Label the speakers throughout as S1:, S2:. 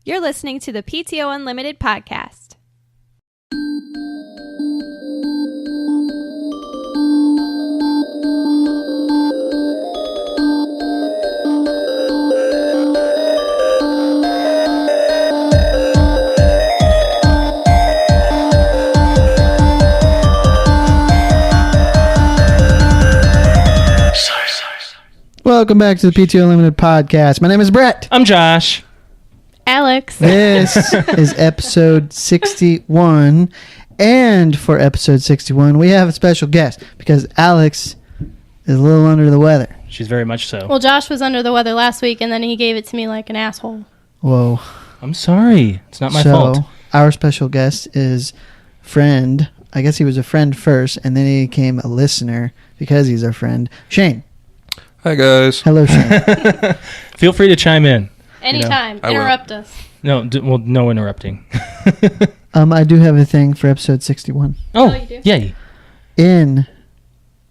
S1: You're listening to the PTO Unlimited podcast.
S2: Welcome back to the PTO Unlimited podcast. My name is Brett.
S3: I'm Josh.
S1: Alex.
S2: This is episode 61. And for episode 61, we have a special guest because Alex is a little under the weather.
S3: She's very much so.
S4: Well, Josh was under the weather last week, and then he gave it to me like an asshole.
S2: Whoa.
S3: I'm sorry. It's not my fault.
S2: Our special guest is friend. I guess he was a friend first, and then he became a listener because he's our friend. Shane.
S5: Hi, guys.
S2: Hello, Shane.
S3: Feel free to chime in.
S4: Anytime. Interrupt us.
S3: No, no interrupting.
S2: I do have a thing for episode 61.
S3: Oh,
S4: you do?
S3: Yay.
S2: In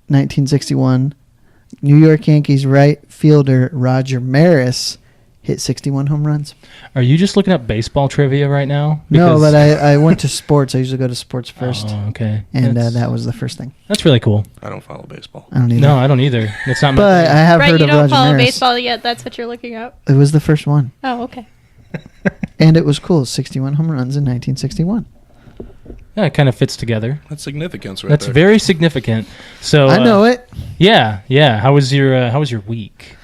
S2: 1961, New York Yankees right fielder Roger Maris hit 61 home runs.
S3: Are you just looking up baseball trivia right now?
S2: No, but I went to sports. I usually go to sports first.
S3: Oh, okay.
S2: And that was the first thing.
S3: That's really cool.
S5: I don't follow baseball.
S2: I don't either.
S3: No, I don't either. It's not my
S2: But
S3: thing.
S2: I have
S4: Right,
S2: heard
S4: you
S2: of
S4: don't
S2: Roger
S4: follow
S2: Maris.
S4: baseball yet. That's what you're looking up.
S2: It was the first one.
S4: Oh, okay.
S2: And it was cool. 61 home runs in 1961.
S3: Yeah, it kind of fits together.
S5: That's significance right
S3: That's
S5: there.
S3: very significant. So
S2: I know it.
S3: Yeah. How was your week?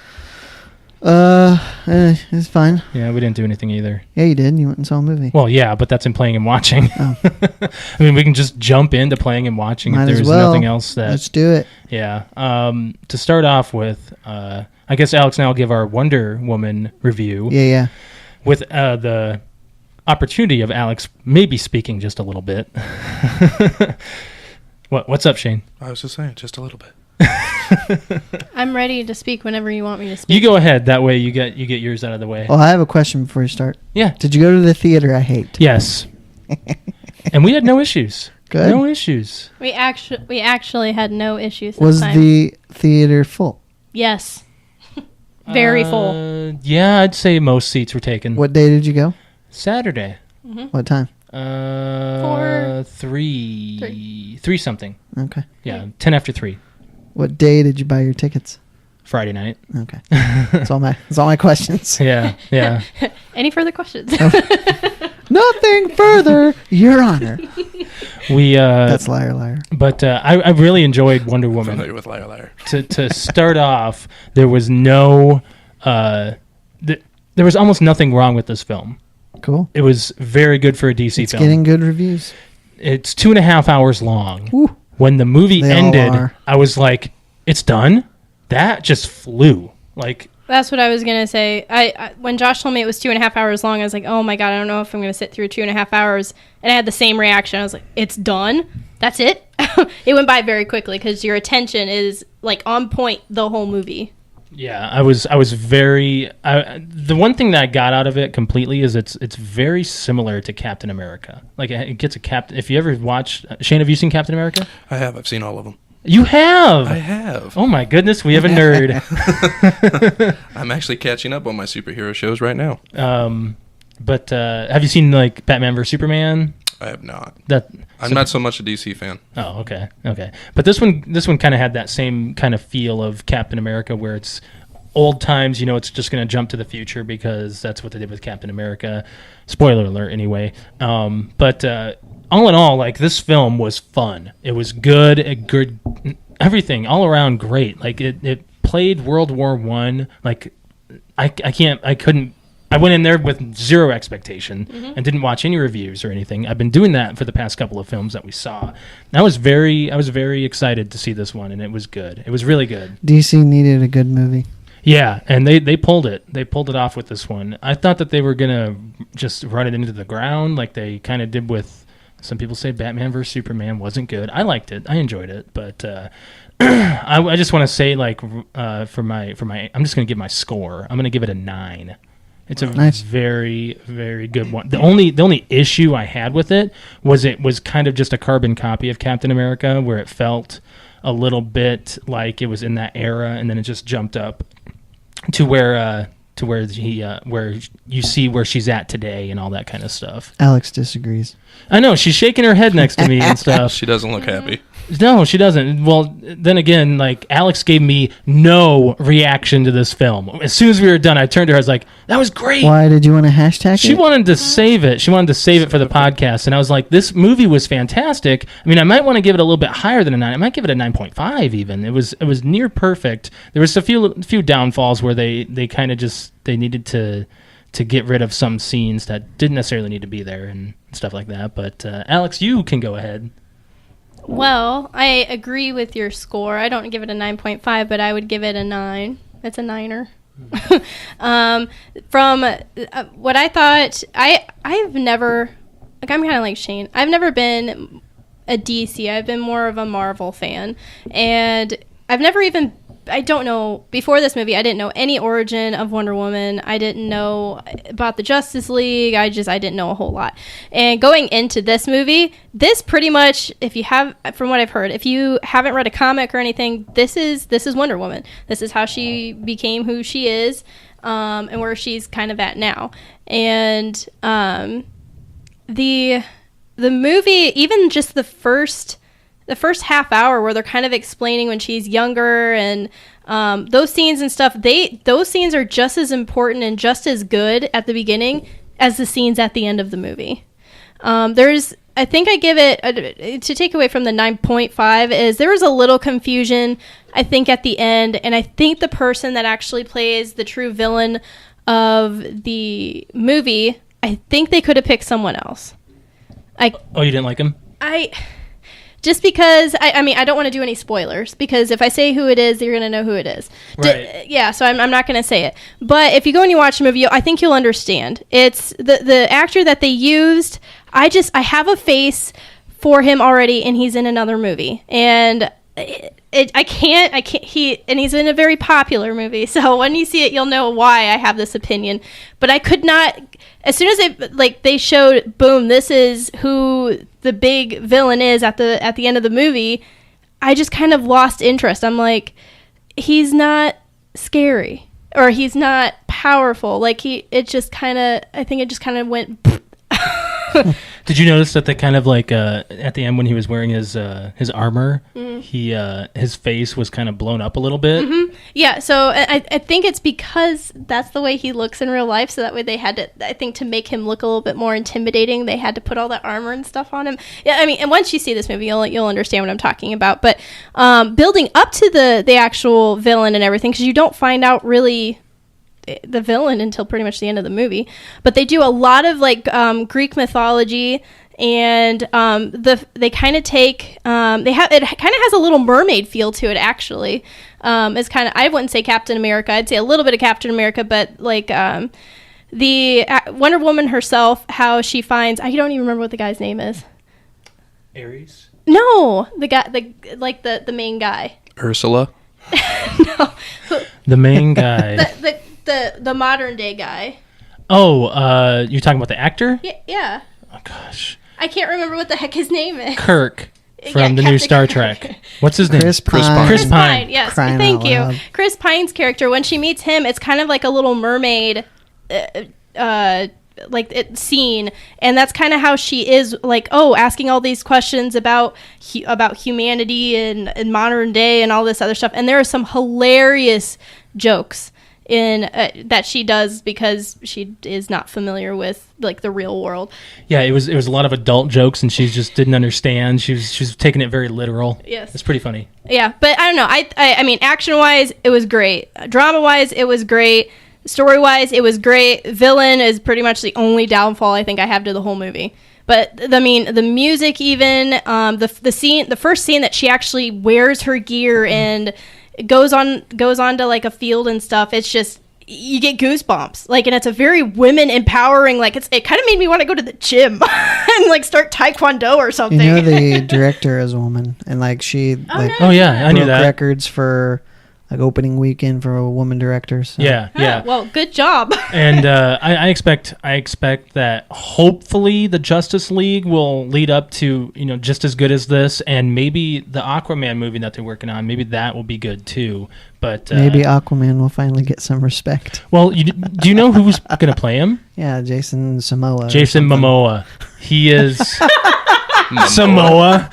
S2: It's fine.
S3: Yeah, we didn't do anything either.
S2: Yeah, you did. You went and saw a movie.
S3: Well, yeah, but that's in playing and watching.
S2: Oh.
S3: I mean, we can just jump into playing and watching
S2: Might
S3: if
S2: as
S3: there's
S2: well.
S3: nothing else that.
S2: Let's do it.
S3: Yeah. To start off with, I guess Alex and I will give our Wonder Woman review
S2: Yeah.
S3: with the opportunity of Alex maybe speaking just a little bit. What's up, Shane?
S5: I was just saying, just a little bit.
S4: I'm ready to speak whenever you want me to speak.
S3: You go ahead. That way you get yours out of the way.
S2: Well, I have a question before you start.
S3: Yeah.
S2: Did you go to the theater I hate?
S3: Yes. And we had no issues.
S2: Good.
S3: No issues.
S4: We actually had no issues this
S2: Was
S4: time.
S2: the theater full?
S4: Yes. Very full.
S3: Yeah, I'd say most seats were taken.
S2: What day did you go?
S3: Saturday.
S2: What time?
S3: 3 something.
S2: Okay.
S3: Yeah, 10 after 3.
S2: What day did you buy your tickets?
S3: Friday night.
S2: Okay. That's all my questions.
S3: Yeah.
S4: Any further questions?
S2: Nothing further, Your Honor.
S3: We
S2: That's liar.
S3: But I really enjoyed Wonder Woman.
S5: Familiar with Liar Liar.
S3: To start off, there was no there was almost nothing wrong with this film.
S2: Cool.
S3: It was very good for a DC
S2: It's
S3: film.
S2: getting good reviews.
S3: It's 2.5 hours long.
S2: Woo.
S3: When the movie
S2: They all
S3: ended,
S2: are.
S3: I was like, "It's done." That just flew. Like,
S4: That's what I was going to say. I when Josh told me it was 2.5 hours long, I was like, oh my God, I don't know if I'm going to sit through 2.5 hours. And I had the same reaction. I was like, it's done? That's it? It went by very quickly because your attention is like on point the whole movie.
S3: yeah, I was very. The one thing that I got out of it completely is it's very similar to Captain America. Like, it gets a Captain. If you ever watched Shane, have you seen Captain America?
S5: I have. I've seen all of them.
S3: You have.
S5: I have.
S3: Oh my goodness, we have a nerd.
S5: I'm actually catching up on my superhero shows right now.
S3: But have you seen like Batman vs Superman?
S5: I have not.
S3: I'm
S5: not so much a DC fan.
S3: Oh, okay. But this one kind of had that same kind of feel of Captain America, where it's old times. It's just going to jump to the future because that's what they did with Captain America. Spoiler alert, anyway. But all in all, like, this film was fun. It was good. Everything all around great. Like, it played World War I. Like, I went in there with zero expectation and didn't watch any reviews or anything. I've been doing that for the past couple of films that we saw. And I was very excited to see this one, and it was good. It was really good.
S2: DC needed a good movie.
S3: Yeah, and they pulled it. They pulled it off with this one. I thought that they were gonna just run it into the ground like they kind of did with. Some people say Batman vs Superman wasn't good. I liked it. I enjoyed it, but I just want to say, like, for my, I'm just gonna give my score. I'm gonna give it a 9. It's a
S2: Nice.
S3: very, very good one. The only issue I had with it was kind of just a carbon copy of Captain America, where it felt a little bit like it was in that era, and then it just jumped up to where to where where you see where she's at today and all that kind of stuff.
S2: Alex disagrees.
S3: I know, she's shaking her head next to me and stuff.
S5: She doesn't look happy.
S3: No, she doesn't. Well, then again, like, Alex gave me no reaction to this film. As soon as we were done, I turned to her, I was like, that was great.
S2: Why did you want to hashtag
S3: She
S2: it?
S3: wanted to save it. She wanted to save it for the podcast. And I was like, this movie was fantastic. I mean, I might want to give it a little bit higher than a 9. I might give it a 9.5 even. It was near perfect. There was a few downfalls where they kind of just, they needed to get rid of some scenes that didn't necessarily need to be there and stuff like that. But Alex, you can go ahead.
S4: Well, I agree with your score. I don't give it a 9.5, but I would give it a 9. It's a 9er. From what I thought, I've never, like, I'm kind of like Shane. I've never been a DC. I've been more of a Marvel fan. And I've never even, I don't know, before this movie, I didn't know any origin of Wonder Woman. I didn't know about the Justice League. I didn't know a whole lot. And going into this movie, this pretty much, if you have, from what I've heard, if you haven't read a comic or anything, this is Wonder Woman. This is how she became who she is, and where she's kind of at now. And the movie, even just the first half hour where they're kind of explaining when she's younger and those scenes and stuff, those scenes are just as important and just as good at the beginning as the scenes at the end of the movie. I think I give it, to take away from the 9.5, is there was a little confusion, I think, at the end, and I think the person that actually plays the true villain of the movie, I think they could have picked someone else.
S3: You didn't like him?
S4: Just because, I mean, I don't want to do any spoilers, because if I say who it is, you're going to know who it is.
S3: Right.
S4: So I'm not going to say it. But if you go and you watch the movie, I think you'll understand. It's the actor that they used, I have a face for him already, and he's in another movie. And I can't, and he's in a very popular movie. So when you see it, you'll know why I have this opinion. But I could not, as soon as they showed, boom, this is who the big villain is at the end of the movie, I just kind of lost interest. I'm like, he's not scary, or he's not powerful. Like, I think it just kind of went.
S3: Did you notice that they kind of like at the end when he was wearing his armor, his face was kind of blown up a little bit?
S4: Mm-hmm. Yeah, so I think it's because that's the way he looks in real life. So that way they had to, I think, to make him look a little bit more intimidating, they had to put all that armor and stuff on him. Yeah, I mean, and once you see this movie, you'll understand what I'm talking about. But building up to the actual villain and everything, because you don't find out really the villain until pretty much the end of the movie, but they do a lot of Greek mythology, and they kind of take it kind of has a Little Mermaid feel to it, actually. It's kind of, I wouldn't say Captain America, I'd say a little bit of Captain America, but the Wonder Woman herself, how she finds, I don't even remember what the guy's name is.
S3: Ares?
S4: No, the guy, the main guy.
S5: Ursula?
S4: No.
S3: The main guy.
S4: The modern day guy.
S3: Oh, you're talking about the actor?
S4: Yeah.
S3: Oh, gosh.
S4: I can't remember what the heck his name is.
S3: Kirk from the new Star Trek. What's his name?
S2: Chris Pine.
S3: Chris Pine.
S4: Yes,
S2: Crying
S4: thank
S2: out
S4: you.
S2: loud.
S4: Chris Pine's character, when she meets him, it's kind of like a Little Mermaid scene, and that's kind of how she is, asking all these questions about humanity and modern day and all this other stuff. And there are some hilarious jokes in that she does, because she is not familiar with the real world.
S3: Yeah, it was a lot of adult jokes, and she just didn't understand. She was taking it very literal.
S4: Yes,
S3: it's pretty funny.
S4: Yeah, but I don't know. I mean, action wise, it was great. Drama wise, it was great. Story wise, it was great. Villain is pretty much the only downfall I think I have to the whole movie. But I mean, the music, even the first scene that she actually wears her gear and goes on to a field and stuff, it's just, you get goosebumps, and it's a very women empowering, it kind of made me want to go to the gym and start taekwondo or something.
S2: You know, the director is a woman, and she
S3: I knew that.
S2: records for like opening weekend for a woman director. So.
S3: Yeah, yeah.
S4: Well, good job.
S3: And I expect that hopefully the Justice League will lead up to just as good as this, and maybe the Aquaman movie that they're working on, maybe that will be good too. But
S2: maybe Aquaman will finally get some respect.
S3: Well, do you know who's going to play him?
S2: Yeah, Jason Momoa.
S3: Jason Momoa. He is Samoa.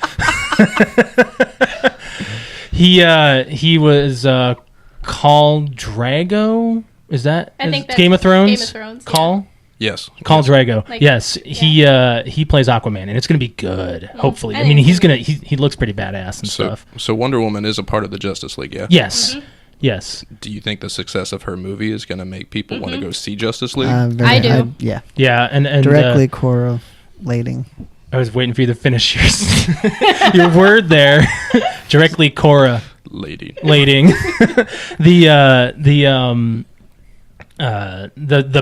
S3: He was called Drago. Is that
S4: I think that's
S3: Game of Thrones?
S4: Game of Thrones.
S3: Call?
S5: Yes.
S3: Call Drago.
S4: Like,
S3: yes. He plays Aquaman, and it's going to be good. Hopefully.
S4: I
S3: I mean,
S4: think
S3: he looks pretty badass and stuff.
S5: So Wonder Woman is a part of the Justice League, yeah?
S3: Yes.
S4: Mm-hmm.
S3: Yes.
S5: Do you think the success of her movie is going to make people want to go see Justice League?
S4: I do.
S2: Yeah.
S3: Yeah, and
S2: Directly correlating.
S3: I was waiting for you to finish your word there. Directly correlating. The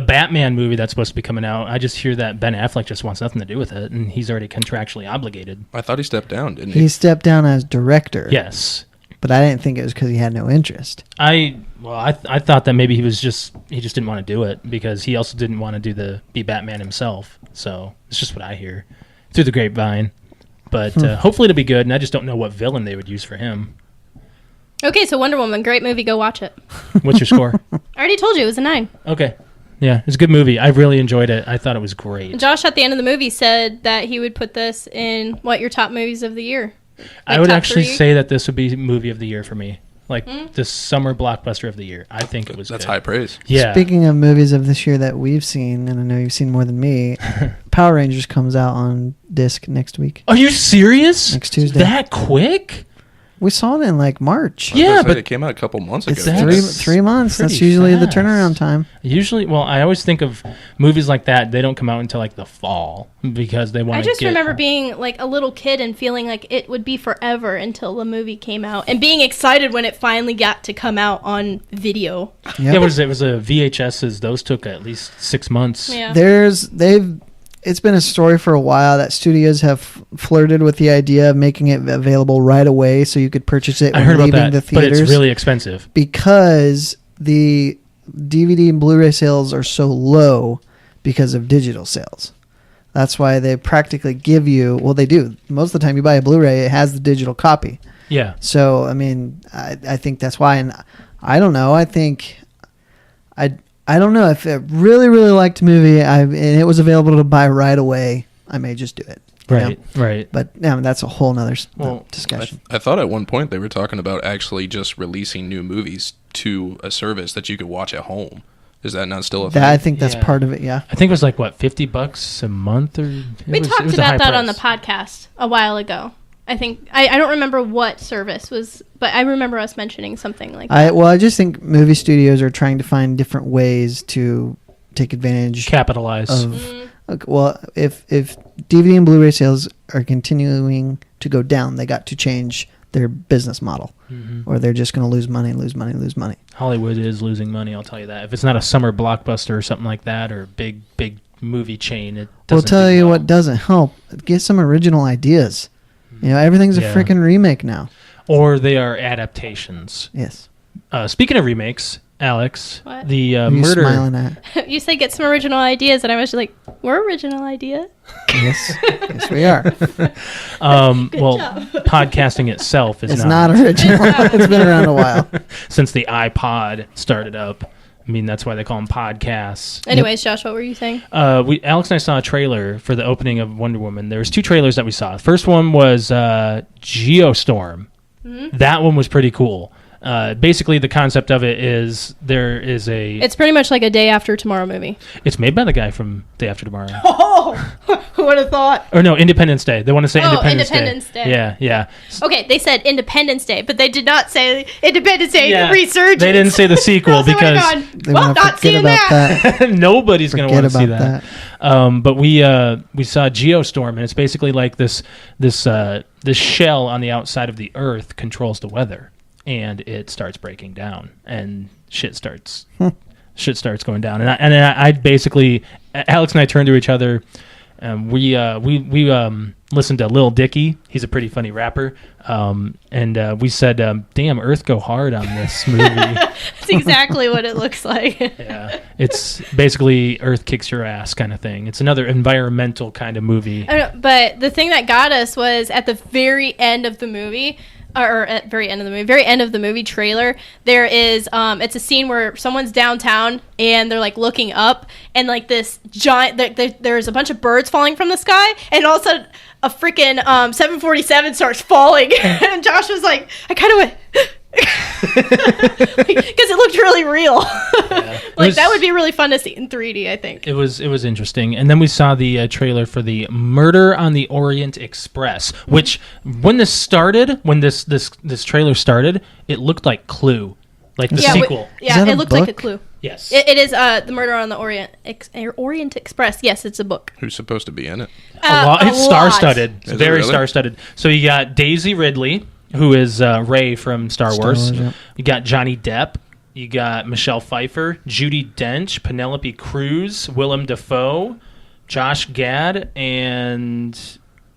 S3: Batman movie that's supposed to be coming out, I just hear that Ben Affleck just wants nothing to do with it, and he's already contractually obligated.
S5: I thought he stepped down, didn't he?
S2: He stepped down as director.
S3: Yes.
S2: But I didn't think it was because he had no interest.
S3: I thought that maybe he just didn't want to do it because he also didn't want to be Batman himself. So it's just what I hear through the grapevine. But hopefully it'll be good, and I just don't know what villain they would use for him.
S4: Okay, so Wonder Woman, great movie. Go watch it.
S3: What's your score?
S4: I already told you it was a 9.
S3: Okay. Yeah, it's a good movie. I really enjoyed it. I thought it was great.
S4: Josh at the end of the movie said that he would put this in your top movies of the year.
S3: I would
S4: top
S3: actually
S4: 3?
S3: say that this would be movie of the year for me. Like the summer blockbuster of the year. I think it was
S5: That's
S3: good.
S5: high praise.
S3: Yeah.
S2: Speaking of movies of this year that we've seen, and I know you've seen more than me, Power Rangers comes out on disc next week.
S3: Are you serious?
S2: Next Tuesday.
S3: That quick?
S2: We saw it in like March.
S3: Yeah, but
S5: it came out a couple months ago.
S2: It's
S3: That's
S2: three months. That's
S3: pretty
S2: usually the
S3: fast.
S2: turnaround time.
S3: Usually, well, I always think of movies like that. They don't come out until like the fall because they want
S4: I
S3: to
S4: just remember being like a little kid and feeling like it would be forever until the movie came out and being excited when it finally got to come out on video.
S2: Yep.
S3: Yeah, it was a VHSs. Those took at least 6 months.
S4: Yeah.
S2: It's been a story for a while that studios have flirted with the idea of making it available right away so you could purchase it
S3: I
S2: when
S3: heard
S2: leaving
S3: about
S2: the
S3: that, but
S2: theaters.
S3: it's really expensive.
S2: Because the DVD and Blu-ray sales are so low because of digital sales. That's why they practically give you, well, they do. Most of the time you buy a Blu-ray, it has the digital copy.
S3: Yeah.
S2: So, I mean, I think that's why. And I don't know. I don't know if I really, really liked the movie and it was available to buy right away, I may just do it. you know?
S3: Right.
S2: But yeah, that's a whole nother
S3: Well,
S2: discussion.
S5: I thought at one point they were talking about actually just releasing new movies to a service that you could watch at home. Is that not still a thing?
S2: I think that's
S3: Yeah.
S2: part of it, yeah.
S3: I think it was like, what, $50 a month?
S4: We talked about that on the podcast a while ago. I think I don't remember what service was, but I remember us mentioning something like that.
S2: I just think movie studios are trying to find different ways to take advantage
S3: Capitalize.
S2: of. Well, if DVD and Blu-ray sales are continuing to go down, they got to change their business model, or they're just going to lose money.
S3: Hollywood is losing money, I'll tell you that. If it's not a summer blockbuster or something like that, or a big movie chain, it doesn't
S2: We'll tell
S3: do
S2: you
S3: well.
S2: what doesn't help. Get some original ideas. You know, everything's a
S3: Yeah.
S2: freaking remake now.
S3: Or they are adaptations.
S2: Yes.
S3: Speaking of remakes, Alex,
S4: What?
S3: the
S2: Who are you
S3: murder...
S2: smiling at?
S4: You said get some original ideas, and I was just like, we're original ideas.
S2: Yes. Yes, we are.
S3: well,
S4: job.
S3: podcasting itself is
S2: It's not original. It's been around a while.
S3: Since the iPod started up. I mean, that's why they call them podcasts.
S4: Anyways, Josh, what were you saying?
S3: Alex and I saw a trailer for the opening of Wonder Woman. There was 2 trailers that we saw. The first one was Geostorm. That one was pretty cool. Basically, the concept of it is there is
S4: It's pretty much like a Day After Tomorrow movie.
S3: It's made by the guy from Day After Tomorrow.
S4: Oh, who would have thought?
S3: Or no, Independence Day. They want to say Independence Day.
S4: Day.
S3: Yeah.
S4: Okay, they said Independence Day, but they did not say Independence Day
S3: Yeah.
S4: Resurgence.
S3: They didn't say the sequel
S4: Else I would've
S3: because
S4: gone,
S2: They
S4: well,
S2: want to
S4: not
S2: forget
S4: seeing
S2: about that.
S3: nobody's going to
S2: Forget
S3: want to see
S2: about
S3: that. But we saw Geostorm, and it's basically like this shell on the outside of the Earth controls the weather, and it starts breaking down, and shit starts going down. And I basically, Alex and I turned to each other, We listened to Lil Dicky. He's a pretty funny rapper. And we said, damn, Earth go hard on this movie.
S4: That's exactly what it looks like.
S3: Yeah, it's basically Earth kicks your ass kind of thing. It's another environmental kind of movie.
S4: I know, but the thing that got us was at the very end of the movie, very end of the movie trailer, there is it's a scene where someone's downtown and they're like looking up, and like this giant there's a bunch of birds falling from the sky, and all of a sudden a freaking 747 starts falling. And Josh was like, I kind of went because it looked really real.
S3: Yeah.
S4: That would be really fun to see in 3D, I think.
S3: It was interesting. And then we saw the trailer for the Murder on the Orient Express, which when this trailer started, it looked like Clue, like the sequel.
S4: It looked like a Clue.
S3: Yes.
S4: It is the Murder on the Orient Express. Yes, it's a book.
S5: Who's supposed to be in it?
S3: It's star-studded. It's
S5: Is it
S3: very
S5: really?
S3: star-studded. So you got Daisy Ridley, who is Rey from Star Wars.
S2: Wars, yeah.
S3: You got Johnny Depp. You got Michelle Pfeiffer, Judi Dench, Penelope Cruz, Willem Dafoe, Josh Gad, and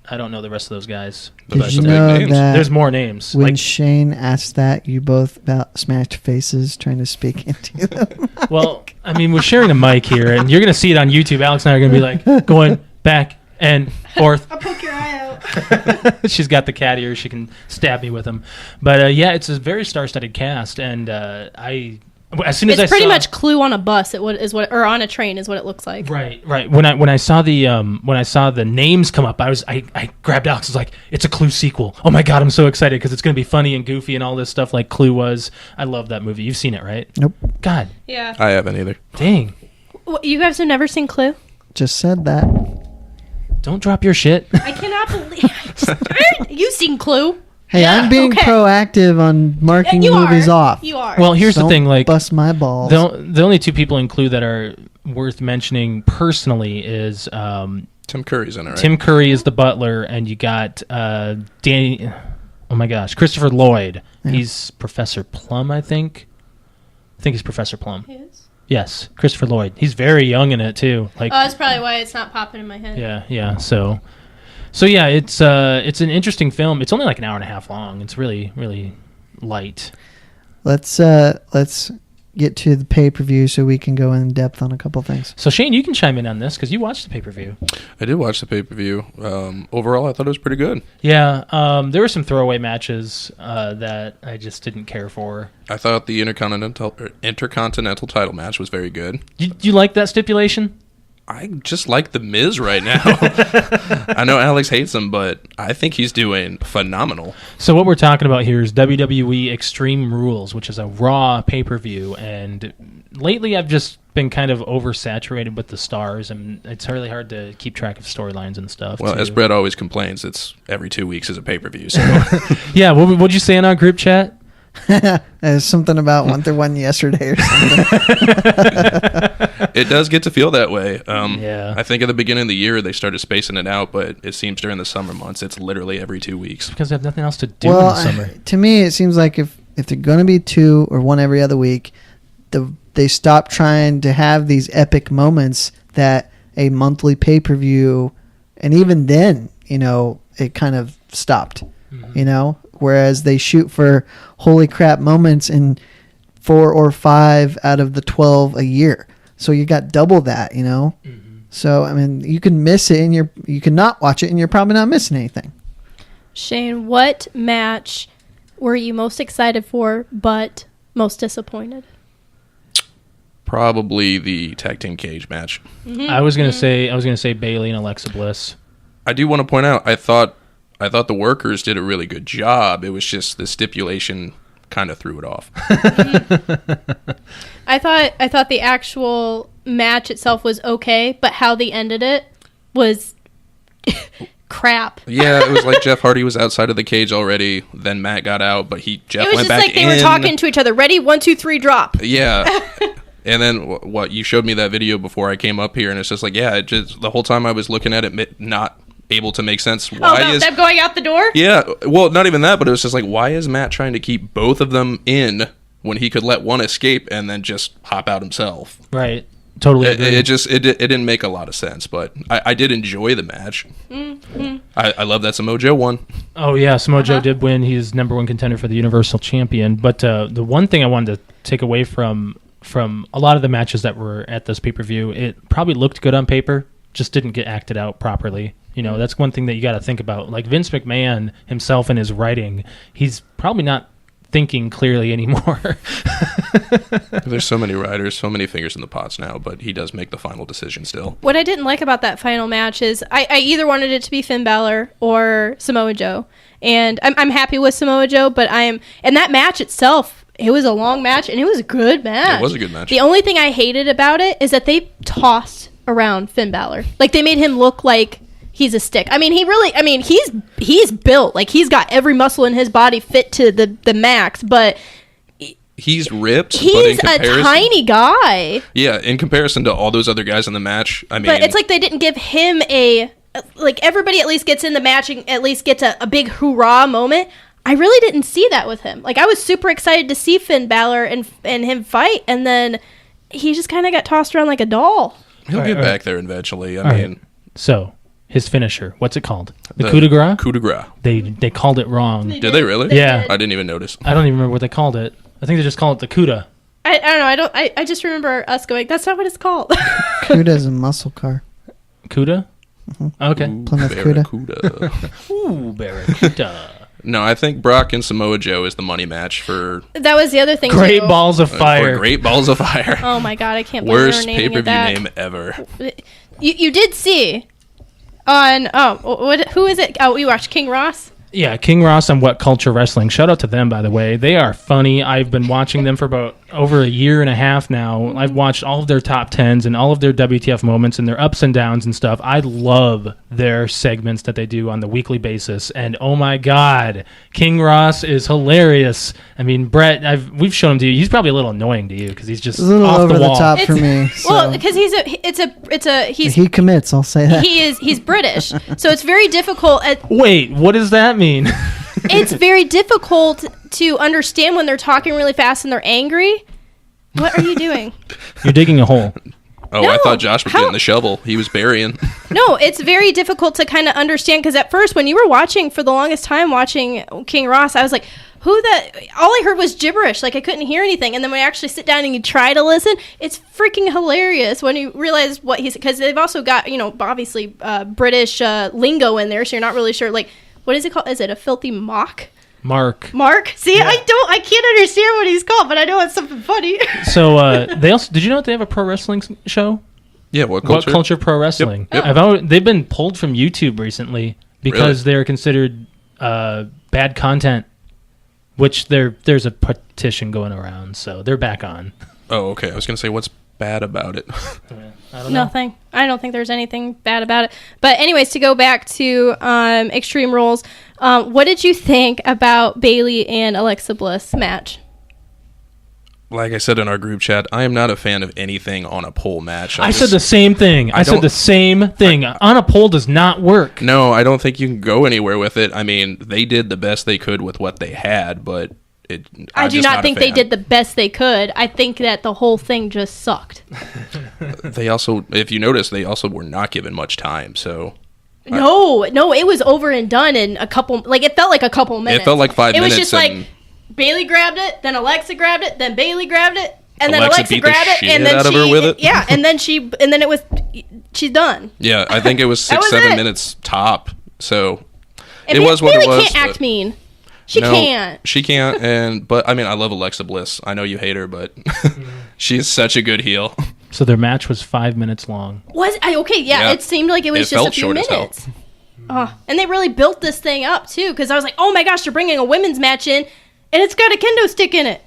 S3: I don't know the rest of those guys.
S2: Did
S5: That's
S2: you
S5: the big
S2: know
S5: names.
S2: that
S3: There's more names.
S2: when Shane asked that, you both about smashed faces trying to speak into them?
S3: Well, I mean, we're sharing a mic here, and you're going to see it on YouTube. Alex and I are going to be like going back and forth.
S4: I'll poke your eye out.
S3: She's got the cat ears. She can stab me with them. But yeah, it's a very star-studded cast, and as soon as
S4: It's pretty much Clue on a bus. Or on a train is what it looks like.
S3: Right. When I saw the names come up, I grabbed Alex. I was like, it's a Clue sequel. Oh my god, I'm so excited because it's going to be funny and goofy and all this stuff like Clue was. I love that movie. You've seen it, right?
S2: Nope.
S3: God,
S4: Yeah.
S5: I haven't either.
S3: dang!
S4: You guys have never seen Clue?
S2: Just said that.
S3: Don't drop your shit.
S4: I cannot believe. You've seen Clue?
S2: Hey,
S4: Yeah,
S2: I'm being
S4: okay.
S2: proactive on marking
S4: You
S2: movies
S4: are.
S2: off.
S4: You are.
S3: Well, here's the
S2: Don't
S3: thing. Like,
S2: bust my balls.
S3: the only two people in Clue that are worth mentioning personally is
S5: Tim Curry's in it, right?
S3: Tim Curry is the butler, and you got Danny. Oh my gosh, Christopher Lloyd.
S2: Yeah.
S3: He's Professor Plum, I think. I think he's Professor Plum.
S4: He is?
S3: Yes, Christopher Lloyd. He's very young in it too. Like,
S4: Oh, that's probably why it's not popping in my head.
S3: yeah. So yeah, it's an interesting film. It's only like an hour and a half long. It's really, really light.
S2: Let's get to the pay-per-view so we can go in depth on a couple things.
S3: So Shane, you can chime in on this because you watched the pay-per-view.
S5: I did watch the pay-per-view. Overall, I thought it was pretty good.
S3: Yeah, there were some throwaway matches that I just didn't care for.
S5: I thought the Intercontinental title match was very good.
S3: You like that stipulation?
S5: I just like The Miz right now. I know Alex hates him, but I think he's doing phenomenal.
S3: So what we're talking about here is WWE Extreme Rules, which is a Raw pay-per-view, and lately I've just been kind of oversaturated with the stars, and it's really hard to keep track of storylines and stuff.
S5: Well,
S3: too.
S5: as Brett always complains, it's every 2 weeks is a pay-per-view. So
S3: Yeah, what'd you say in our group chat?
S2: There's something about 1 through 1 yesterday or something.
S5: it does get to feel that way.
S3: Yeah.
S5: I think at the beginning of the year they started spacing it out, but it seems during the summer months it's literally every 2 weeks.
S3: Because I have nothing else to do in the summer.
S2: To me, it seems like if they're going to be 2 or 1 every other week, they stop trying to have these epic moments that a monthly pay-per-view, and even then, it kind of stopped, whereas they shoot for holy crap moments in 4 or 5 out of the 12 a year. So you got double that, So, I mean, you can miss it and you can not watch it and you're probably not missing anything.
S4: Shane, what match were you most excited for but most disappointed?
S5: Probably the tag team cage match.
S4: Mm-hmm.
S3: I was gonna say Bailey and Alexa Bliss.
S5: I do want to point out, I thought the workers did a really good job. It was just the stipulation kind of threw it off.
S4: I thought the actual match itself was okay, but how they ended it was crap.
S5: Yeah, it was like Jeff Hardy was outside of the cage already. Then Matt got out, but Jeff
S4: It was
S5: went
S4: just
S5: back
S4: like they
S5: in.
S4: were talking to each other. Ready? 1, 2, 3, drop.
S5: Yeah. And then what you showed me that video before I came up here, and it's just like, yeah, the whole time I was looking at it, not able to make sense.
S4: About them going out the door?
S5: Yeah, well, not even that, but it was just like, why is Matt trying to keep both of them in when he could let one escape and then just hop out himself?
S3: Right. Totally
S5: It,
S3: agree.
S5: it didn't make a lot of sense, but I did enjoy the match. I love that Samoa Joe won.
S3: Oh yeah, Samoa Joe did win. He's number one contender for the Universal Champion. But the one thing I wanted to take away from a lot of the matches that were at this pay-per-view, it probably looked good on paper, just didn't get acted out properly. You know, that's one thing that you got to think about. Like Vince McMahon himself in his writing, he's probably not thinking clearly anymore.
S5: There's so many writers, so many fingers in the pots now, but he does make the final decision still.
S4: What I didn't like about that final match is I either wanted it to be Finn Balor or Samoa Joe. And I'm happy with Samoa Joe, but and that match itself, it was a long match and it was a good match.
S5: It was a good match.
S4: The only thing I hated about it is that they tossed around Finn Balor. Like they made him look like he's a stick. I mean, he's built. Like he's got every muscle in his body fit to the max, but
S5: he's ripped. But in
S4: he's a tiny guy.
S5: Yeah, in comparison to all those other guys in the match, I mean,
S4: But it's like they didn't give him like everybody at least gets in the match and at least gets a big hoorah moment. I really didn't see that with him. Like I was super excited to see Finn Balor and him fight, and then he just kind of got tossed around like a doll.
S5: he'll get back there eventually. I mean,
S3: So his finisher, what's it called? The coup de grace?
S5: Coup de grace.
S3: They called it wrong.
S5: Did they really?
S3: Yeah.
S5: I didn't even notice.
S3: I don't even remember what they called it. I think they just call it the CUDA.
S4: I don't know. I just remember us going, that's not what it's called.
S2: Cuda's a muscle car.
S3: CUDA? Okay.
S2: Plymouth Cuda.
S5: Barracuda.
S3: Ooh, Barracuda.
S5: No, I think Brock and Samoa Joe is the money match for
S4: That was the other thing
S3: Great
S4: too.
S3: Balls of
S5: for
S3: Fire.
S5: Great Balls of Fire.
S4: Oh my god, I can't believe
S5: Worst
S4: they were naming
S5: pay-per-view
S4: it that.
S5: name ever.
S4: You did see on who is it? Oh, we watched King Ross.
S3: Yeah, King Ross on What Culture Wrestling. Shout out to them, by the way. They are funny. I've been watching them for about over a year and a half now. I've watched all of their top 10s and all of their WTF moments and their ups and downs and stuff. I love their segments that they do on the weekly basis. And oh my God, King Ross is hilarious. I mean, Brett, we've shown him to you. He's probably a little annoying to you because he's just
S2: It's a little
S3: off
S2: over
S3: the
S2: the
S3: wall.
S2: top for me.
S4: Well,
S2: So.
S4: because he's
S2: He commits, I'll say that.
S4: he's British, so it's very difficult.
S3: Wait, what does that mean?
S4: It's very difficult to understand when they're talking really fast and they're angry. What are you doing?
S3: You're digging a hole.
S5: Oh,
S4: No,
S5: I thought Josh was
S4: how-
S5: getting the shovel. He was burying.
S4: No, it's very difficult to kind of understand because at first, when you were watching for the longest time, watching King Ross, I was like, all I heard was gibberish. Like I couldn't hear anything. And then when you actually sit down and you try to listen, it's freaking hilarious when you realize what he's, because they've also got, obviously British lingo in there. So you're not really sure, like, what is it called? Is it a filthy mock?
S3: Mark.
S4: See,
S3: Yeah.
S4: I can't understand what he's called, but I know it's something funny.
S3: So they also, did you know that they have a pro wrestling show?
S5: Yeah, what
S3: What
S5: culture?
S3: Culture Pro Wrestling?
S5: Yep.
S3: They've been pulled from YouTube recently because they're considered bad content, which there's a petition going around, so they're back on.
S5: Oh, okay. I was going to say, what's bad about it?
S3: I don't know.
S4: Nothing. I don't think there's anything bad about it. But anyways, to go back to Extreme Rules, what did you think about Bayley and Alexa Bliss match?
S5: Like I said in our group chat, I am not a fan of anything on a pole match.
S3: I said the same thing. I said
S5: don't-
S3: the same thing. On a pole does not work.
S5: No, I don't think you can go anywhere with it. I mean, they did the best they could with what they had, but
S4: I
S5: I'm
S4: do
S5: just
S4: not
S5: a
S4: think they
S5: fan.
S4: did the best they could. I think that the whole thing just sucked.
S5: They also, if you notice, they also were not given much time. So
S4: No, it was over and done in a couple. Like it felt like a couple minutes.
S5: it felt like 5
S4: It
S5: minutes.
S4: was just
S5: and
S4: like Bayley grabbed it, then Alexa grabbed it, then Bayley grabbed it, and then
S5: Alexa
S4: Alexa
S5: beat the
S4: grabbed it,
S5: shit
S4: and then
S5: out of
S4: she
S5: her with it.
S4: Yeah, and then she's done.
S5: yeah, I think it was
S4: That
S5: 6-7
S4: was it.
S5: minutes top. So
S4: And
S5: it was what
S4: Bayley
S5: it was.
S4: can't act
S5: but-
S4: mean. She
S5: No,
S4: can't.
S5: She can't. But I mean, I love Alexa Bliss. I know you hate her, but she is such a good heel.
S3: So their match was 5 minutes long.
S4: Okay? Yeah,
S5: Yeah.
S4: it seemed like it was
S5: It
S4: just a
S5: felt
S4: few
S5: short as hell.
S4: minutes. And they really built this thing up too, because I was like, oh my gosh, they're bringing a women's match in, and it's got a kendo stick in it.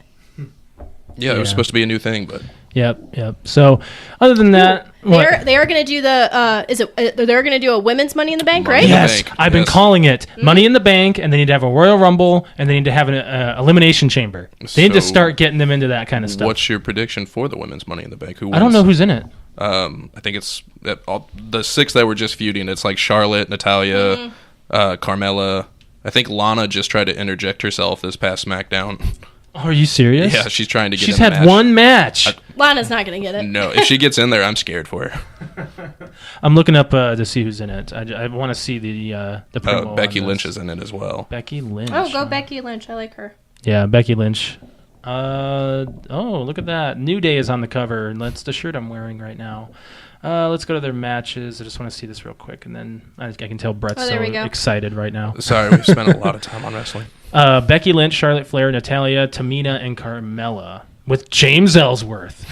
S5: Yeah, it was supposed to be a new thing, but
S3: Yep. So other than that, what?
S4: They are going to do they're going to do a women's Money in the Bank,
S5: Money
S4: right?
S5: in the
S3: Yes,
S5: Bank,
S3: I've been
S5: yes.
S3: calling it Money in the Bank, and they need to have a Royal Rumble, and they need to have an elimination chamber. They need to
S5: So,
S3: start getting them into that kind of stuff.
S5: what's your prediction for the women's Money in the Bank? Who wins?
S3: I don't know who's in it.
S5: I think it's the 6 that were just feuding. It's like Charlotte, Natalia, Carmella. I think Lana just tried to interject herself this past SmackDown.
S3: Oh, are you serious?
S5: Yeah, she's trying to get.
S3: She's
S5: in the
S3: had
S5: match.
S3: one match.
S4: Lana's not going to get it.
S5: No, if she gets in there, I'm scared for her.
S3: I'm looking up to see who's in it. I want to see the promo.
S5: Becky
S3: on
S5: Lynch
S3: this.
S5: is in it as well.
S3: Becky Lynch.
S4: Oh, go Becky Lynch. I like her.
S3: Yeah, Becky Lynch. Look at that. New Day is on the cover. That's the shirt I'm wearing right now. Let's go to their matches. I just want to see this real quick, and then I can tell Brett's so excited right now.
S5: Sorry, we've spent a lot of time on wrestling.
S3: Becky Lynch, Charlotte Flair, Natalya, Tamina, and Carmella with James Ellsworth.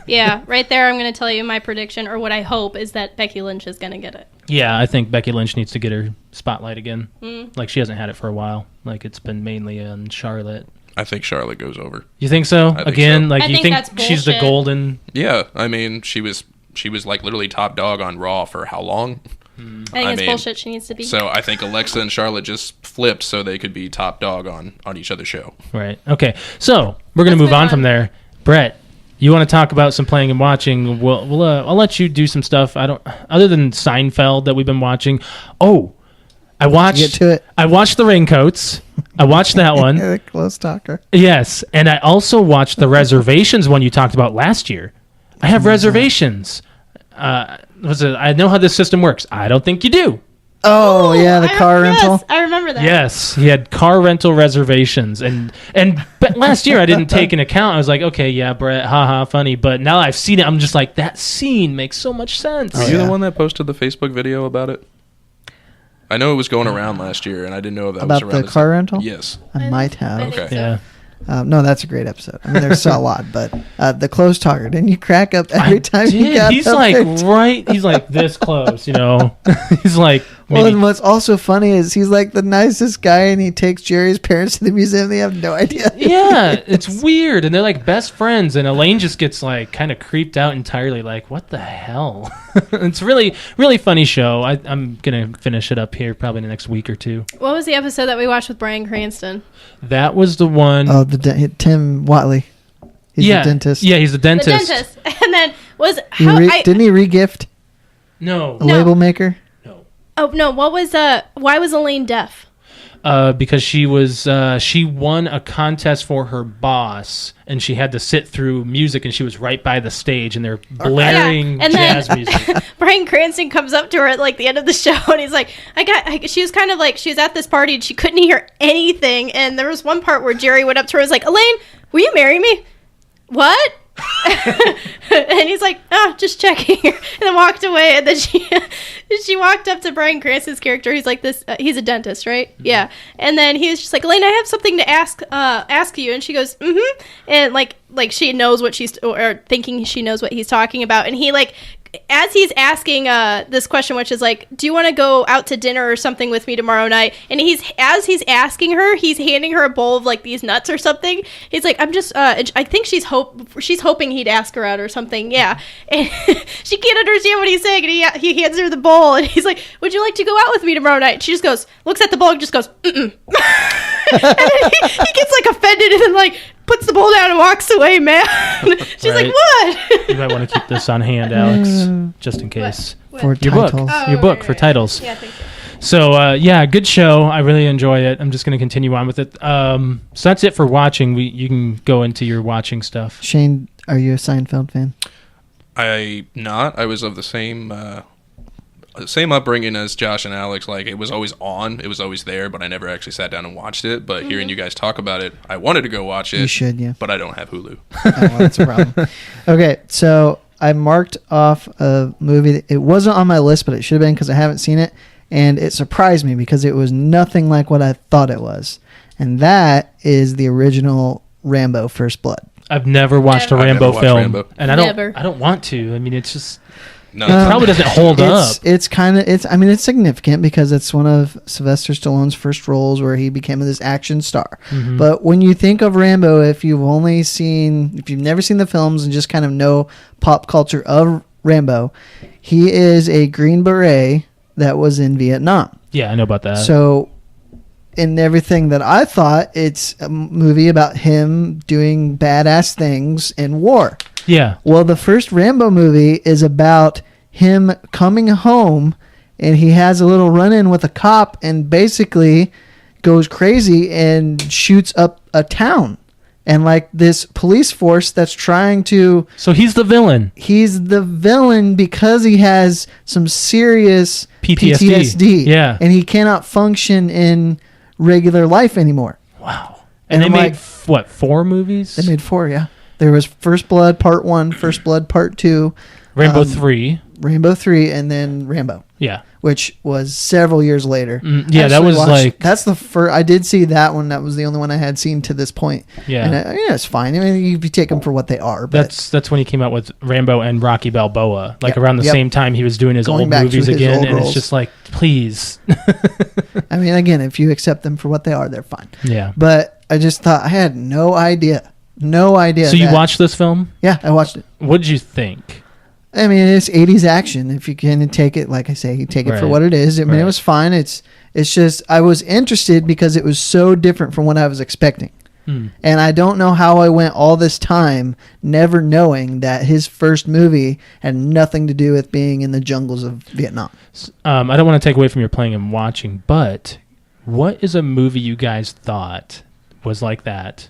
S4: Yeah, right there I'm going to tell you my prediction, or what I hope, is that Becky Lynch is going to get it.
S3: Yeah, I think Becky Lynch needs to get her spotlight again. Like, she hasn't had it for a while. Like, it's been mainly on Charlotte.
S5: I think Charlotte goes over.
S3: You think so?
S5: I think
S3: Again,
S5: so.
S3: like,
S4: I
S3: you
S4: think
S3: think
S4: that's
S3: she's the
S4: bullshit.
S3: golden...
S5: Yeah, I mean, she was like literally top dog on Raw for how long?
S4: I think it's bullshit. She needs to be.
S5: So I think Alexa and Charlotte just flipped so they could be top dog on each other's show.
S3: Right. Okay. So we're gonna
S4: Let's
S3: move on
S4: move
S3: from
S4: on.
S3: there. Brett, you want to talk about some playing and watching? I'll let you do some stuff. I don't, other than Seinfeld that we've been watching. Oh, I watched.
S2: Get to it.
S3: I watched The Raincoats. I watched that one.
S2: The close talker.
S3: Yes, and I also watched the Reservations one you talked about last year. I have reservations. I know how this system works. I don't think you do.
S2: Oh, yeah, the car rental.
S4: Yes, I remember that.
S3: Yes, he had car rental reservations, but last year I didn't take into account. I was like, okay, yeah, Brett, haha, funny. But now I've seen it, I'm just like, that scene makes so much sense.
S5: Were you the one that posted the Facebook video about it? I know it was going around last year, and I didn't know if that was
S2: About
S5: around
S2: the car rental?
S5: Yes.
S2: I might have.
S4: I think
S5: Okay.
S4: so.
S3: Yeah.
S2: No, that's a great episode. I mean, there's a lot, but the close talker. Didn't you crack up every time he
S3: Dude,
S2: got
S3: he's
S2: up
S3: like
S2: there?
S3: he's like this close, you know. He's like
S2: Well,
S3: maybe,
S2: and what's also funny is he's like the nicest guy, and he takes Jerry's parents to the museum. They have no idea.
S3: yeah, it's weird, and they're like best friends, and Elaine just gets like kind of creeped out entirely, like what the hell? It's really really funny show. I'm gonna finish it up here probably in the next week or two.
S4: What was the episode that we watched with Bryan Cranston?
S3: That was the one.
S2: Oh, Tim Watley. He's
S3: yeah,
S2: the dentist.
S3: Yeah, he's the dentist.
S4: The dentist. And then was
S2: He
S4: how
S2: didn't he regift
S3: No,
S2: a label maker?
S3: no.
S4: Oh no, what was why was Elaine deaf?
S3: Because she won a contest for her boss, and she had to sit through music, and she was right by the stage, and they're blaring
S4: Yeah, and then-
S3: jazz music.
S4: Bryan Cranston comes up to her at like the end of the show, and he's like, she was kind of like, she was at this party and she couldn't hear anything, and there was one part where Jerry went up to her and was like, Elaine, will you marry me? What? And he's like, just checking, and then walked away. And then she walked up to Bryan Cranston's character. He's like, he's a dentist, right?
S3: Mm-hmm.
S4: Yeah. And then he was just like, Elaine, I have something to ask you. And she goes, and like she knows what or thinking she knows what he's talking about. And he like, as he's asking this question, which is like, do you want to go out to dinner or something with me tomorrow night? And as he's asking her, he's handing her a bowl of like these nuts or something. He's like, I'm just, I think she's hoping he'd ask her out or something. Yeah. And she can't understand what he's saying. And he hands her the bowl, and he's like, would you like to go out with me tomorrow night? And she just goes, looks at the bowl and just goes, mm-mm. And then he gets like offended and then like puts the bowl down and walks away, man. She's
S3: Right.
S4: like, what?
S3: You might want to keep this on hand, Alex, just in case.
S2: For
S3: Your book.
S2: titles.
S3: Your book for titles.
S4: Yeah, thank you.
S3: So, yeah, good show. I really enjoy it. I'm just going to continue on with it. So that's it for watching. You can go into your watching stuff.
S2: Shane, are you a Seinfeld fan?
S5: I was of the same upbringing as Josh and Alex. Like, it was always on, it was always there, but I never actually sat down and watched it. But hearing you guys talk about it, I wanted to go watch it.
S2: You should, yeah.
S5: But I don't have Hulu.
S2: Oh, well, that's a problem. Okay, so I marked off a movie. It wasn't on my list, but it should have been because I haven't seen it. And it surprised me because it was nothing like what I thought it was. And that is the original Rambo First Blood.
S3: I've never watched a
S5: I've never
S3: Rambo
S5: watched
S3: film,
S5: Rambo.
S3: and I
S4: Never.
S3: don't want to. I mean, it's just
S5: No,
S3: it probably doesn't hold up.
S2: It's significant because it's one of Sylvester Stallone's first roles where he became this action star.
S3: Mm-hmm.
S2: But when you think of Rambo, if you've never seen the films and just kind of know pop culture of Rambo, he is a Green Beret that was in Vietnam.
S3: Yeah, I know about that.
S2: So in everything that I thought, it's a movie about him doing badass things in war.
S3: yeah,
S2: Well, the first Rambo movie is about him coming home, and he has a little run-in with a cop and basically goes crazy and shoots up a town. and like this police force that's trying to.
S3: So he's the villain.
S2: He's the villain because he has some serious PTSD.
S3: Yeah.
S2: And he cannot function in regular life anymore.
S3: Wow. And they
S2: I'm
S3: made,
S2: like-
S3: 4 movies?
S2: They made 4, yeah. There was First Blood Part 1, First Blood Part 2,
S3: Rainbow 3.
S2: Rainbow 3, and then Rambo,
S3: Yeah.
S2: which was several years later.
S3: Yeah, that was like...
S2: That's the first. I did see that one. That was the only one I had seen to this point.
S3: Yeah.
S2: And it's fine. I mean, you take them for what they are. But
S3: That's when he came out with Rambo and Rocky Balboa. Like
S2: Yep,
S3: around the
S2: yep.
S3: same time he was doing his
S2: Going
S3: old
S2: back to
S3: movies
S2: his
S3: again.
S2: old
S3: And
S2: roles.
S3: it's just like, please.
S2: I mean, again, if you accept them for what they are, they're fine.
S3: Yeah.
S2: But I just thought I had no idea. No idea.
S3: So you
S2: that-
S3: watched this film?
S2: Yeah, I watched it.
S3: What did you think?
S2: I mean, it's 80s action. If you can take it, like I say, you take it for
S3: Right.
S2: what it is. I mean,
S3: Right.
S2: it was fine. It's just I was interested because it was so different from what I was expecting. And I don't know how I went all this time never knowing that his first movie had nothing to do with being in the jungles of Vietnam.
S3: I don't want to take away from your playing and watching, but what is a movie you guys thought was like that?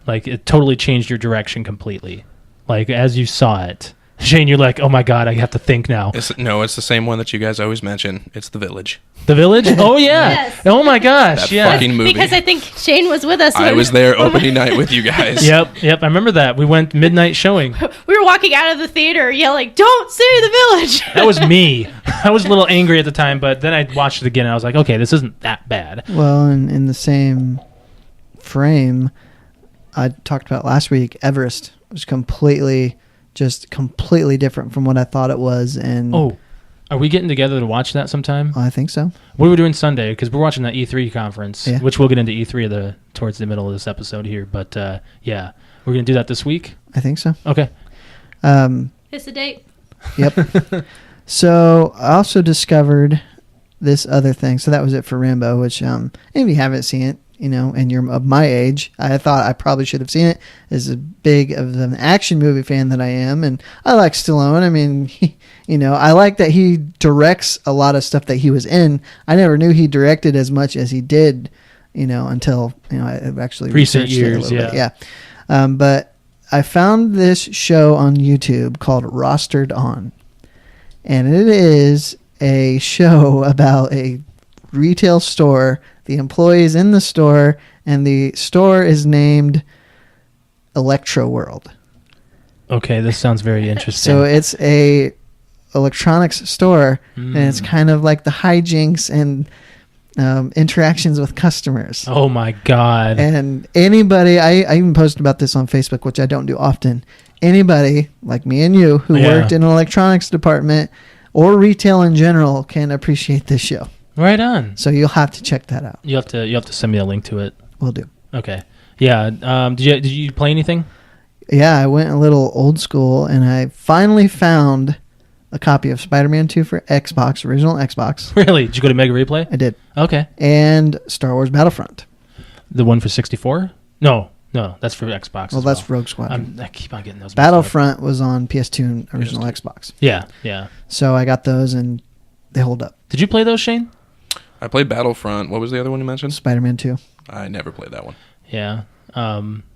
S3: Like it totally changed your direction completely. Like as you saw it. Shane, you're like, oh my God, I have to think now.
S5: It's the same one that you guys always mention. It's The Village.
S3: The Village? Oh, yeah.
S4: Yes.
S3: Oh my gosh.
S5: That
S3: Yeah.
S5: fucking movie.
S4: Because I think Shane was with us.
S5: I was there opening night with you guys.
S3: Yep. I remember that. We went midnight showing.
S4: We were walking out of the theater yelling, "Don't say the village!"
S3: That was me. I was a little angry at the time, but then I watched it again and I was like, okay, this isn't that bad.
S2: Well, in the same frame, I talked about last week, Everest was completely different from what I thought it was. And
S3: Oh, are we getting together to watch that sometime?
S2: I think so.
S3: What are we doing Sunday? Because we're watching that E3 conference,
S2: Yeah.
S3: which we'll get into E3 towards the middle of this episode here. But yeah, we're going to do that this week.
S2: I think so.
S3: Okay.
S4: It's a date.
S2: Yep. So I also discovered this other thing. So that was it for Rambo, which if you haven't seen it, and you're of my age, I thought I probably should have seen it. As a big of an action movie fan that I am, and I like Stallone. I mean, I like that he directs a lot of stuff that he was in. I never knew he directed as much as he did, until I actually
S3: Recent
S2: researched it a
S3: years,
S2: little bit.
S3: yeah.
S2: Yeah. But I found this show on YouTube called Rostered On, and it is a show about a retail store. The employees in the store, and the store is named Electro World.
S3: Okay, this sounds very interesting.
S2: So it's a electronics store, and it's kind of like the hijinks and interactions with customers.
S3: Oh my God.
S2: And anybody, I even posted about this on Facebook, which I don't do often. Anybody like me and you who
S3: Yeah.
S2: worked in an electronics department or retail in general can appreciate this show.
S3: Right on.
S2: So you'll have to check that out.
S3: You have to send me a link to it.
S2: We'll do.
S3: Okay. Yeah. Did you play anything?
S2: Yeah, I went a little old school, and I finally found a copy of Spider-Man 2 for Xbox, original Xbox.
S3: Really? Did you go to Mega Replay?
S2: I did.
S3: Okay.
S2: And Star Wars Battlefront.
S3: The one for 64? No, that's for Xbox.
S2: Well,
S3: as
S2: that's Rogue Squadron.
S3: I keep on getting those. mixed up.
S2: Battlefront was on PS2 and original Xbox.
S3: Yeah.
S2: So I got those, and they hold up.
S3: Did you play those, Shane?
S5: I played Battlefront. What was the other one you mentioned?
S2: Spider-Man 2.
S5: I never played that one.
S3: Yeah.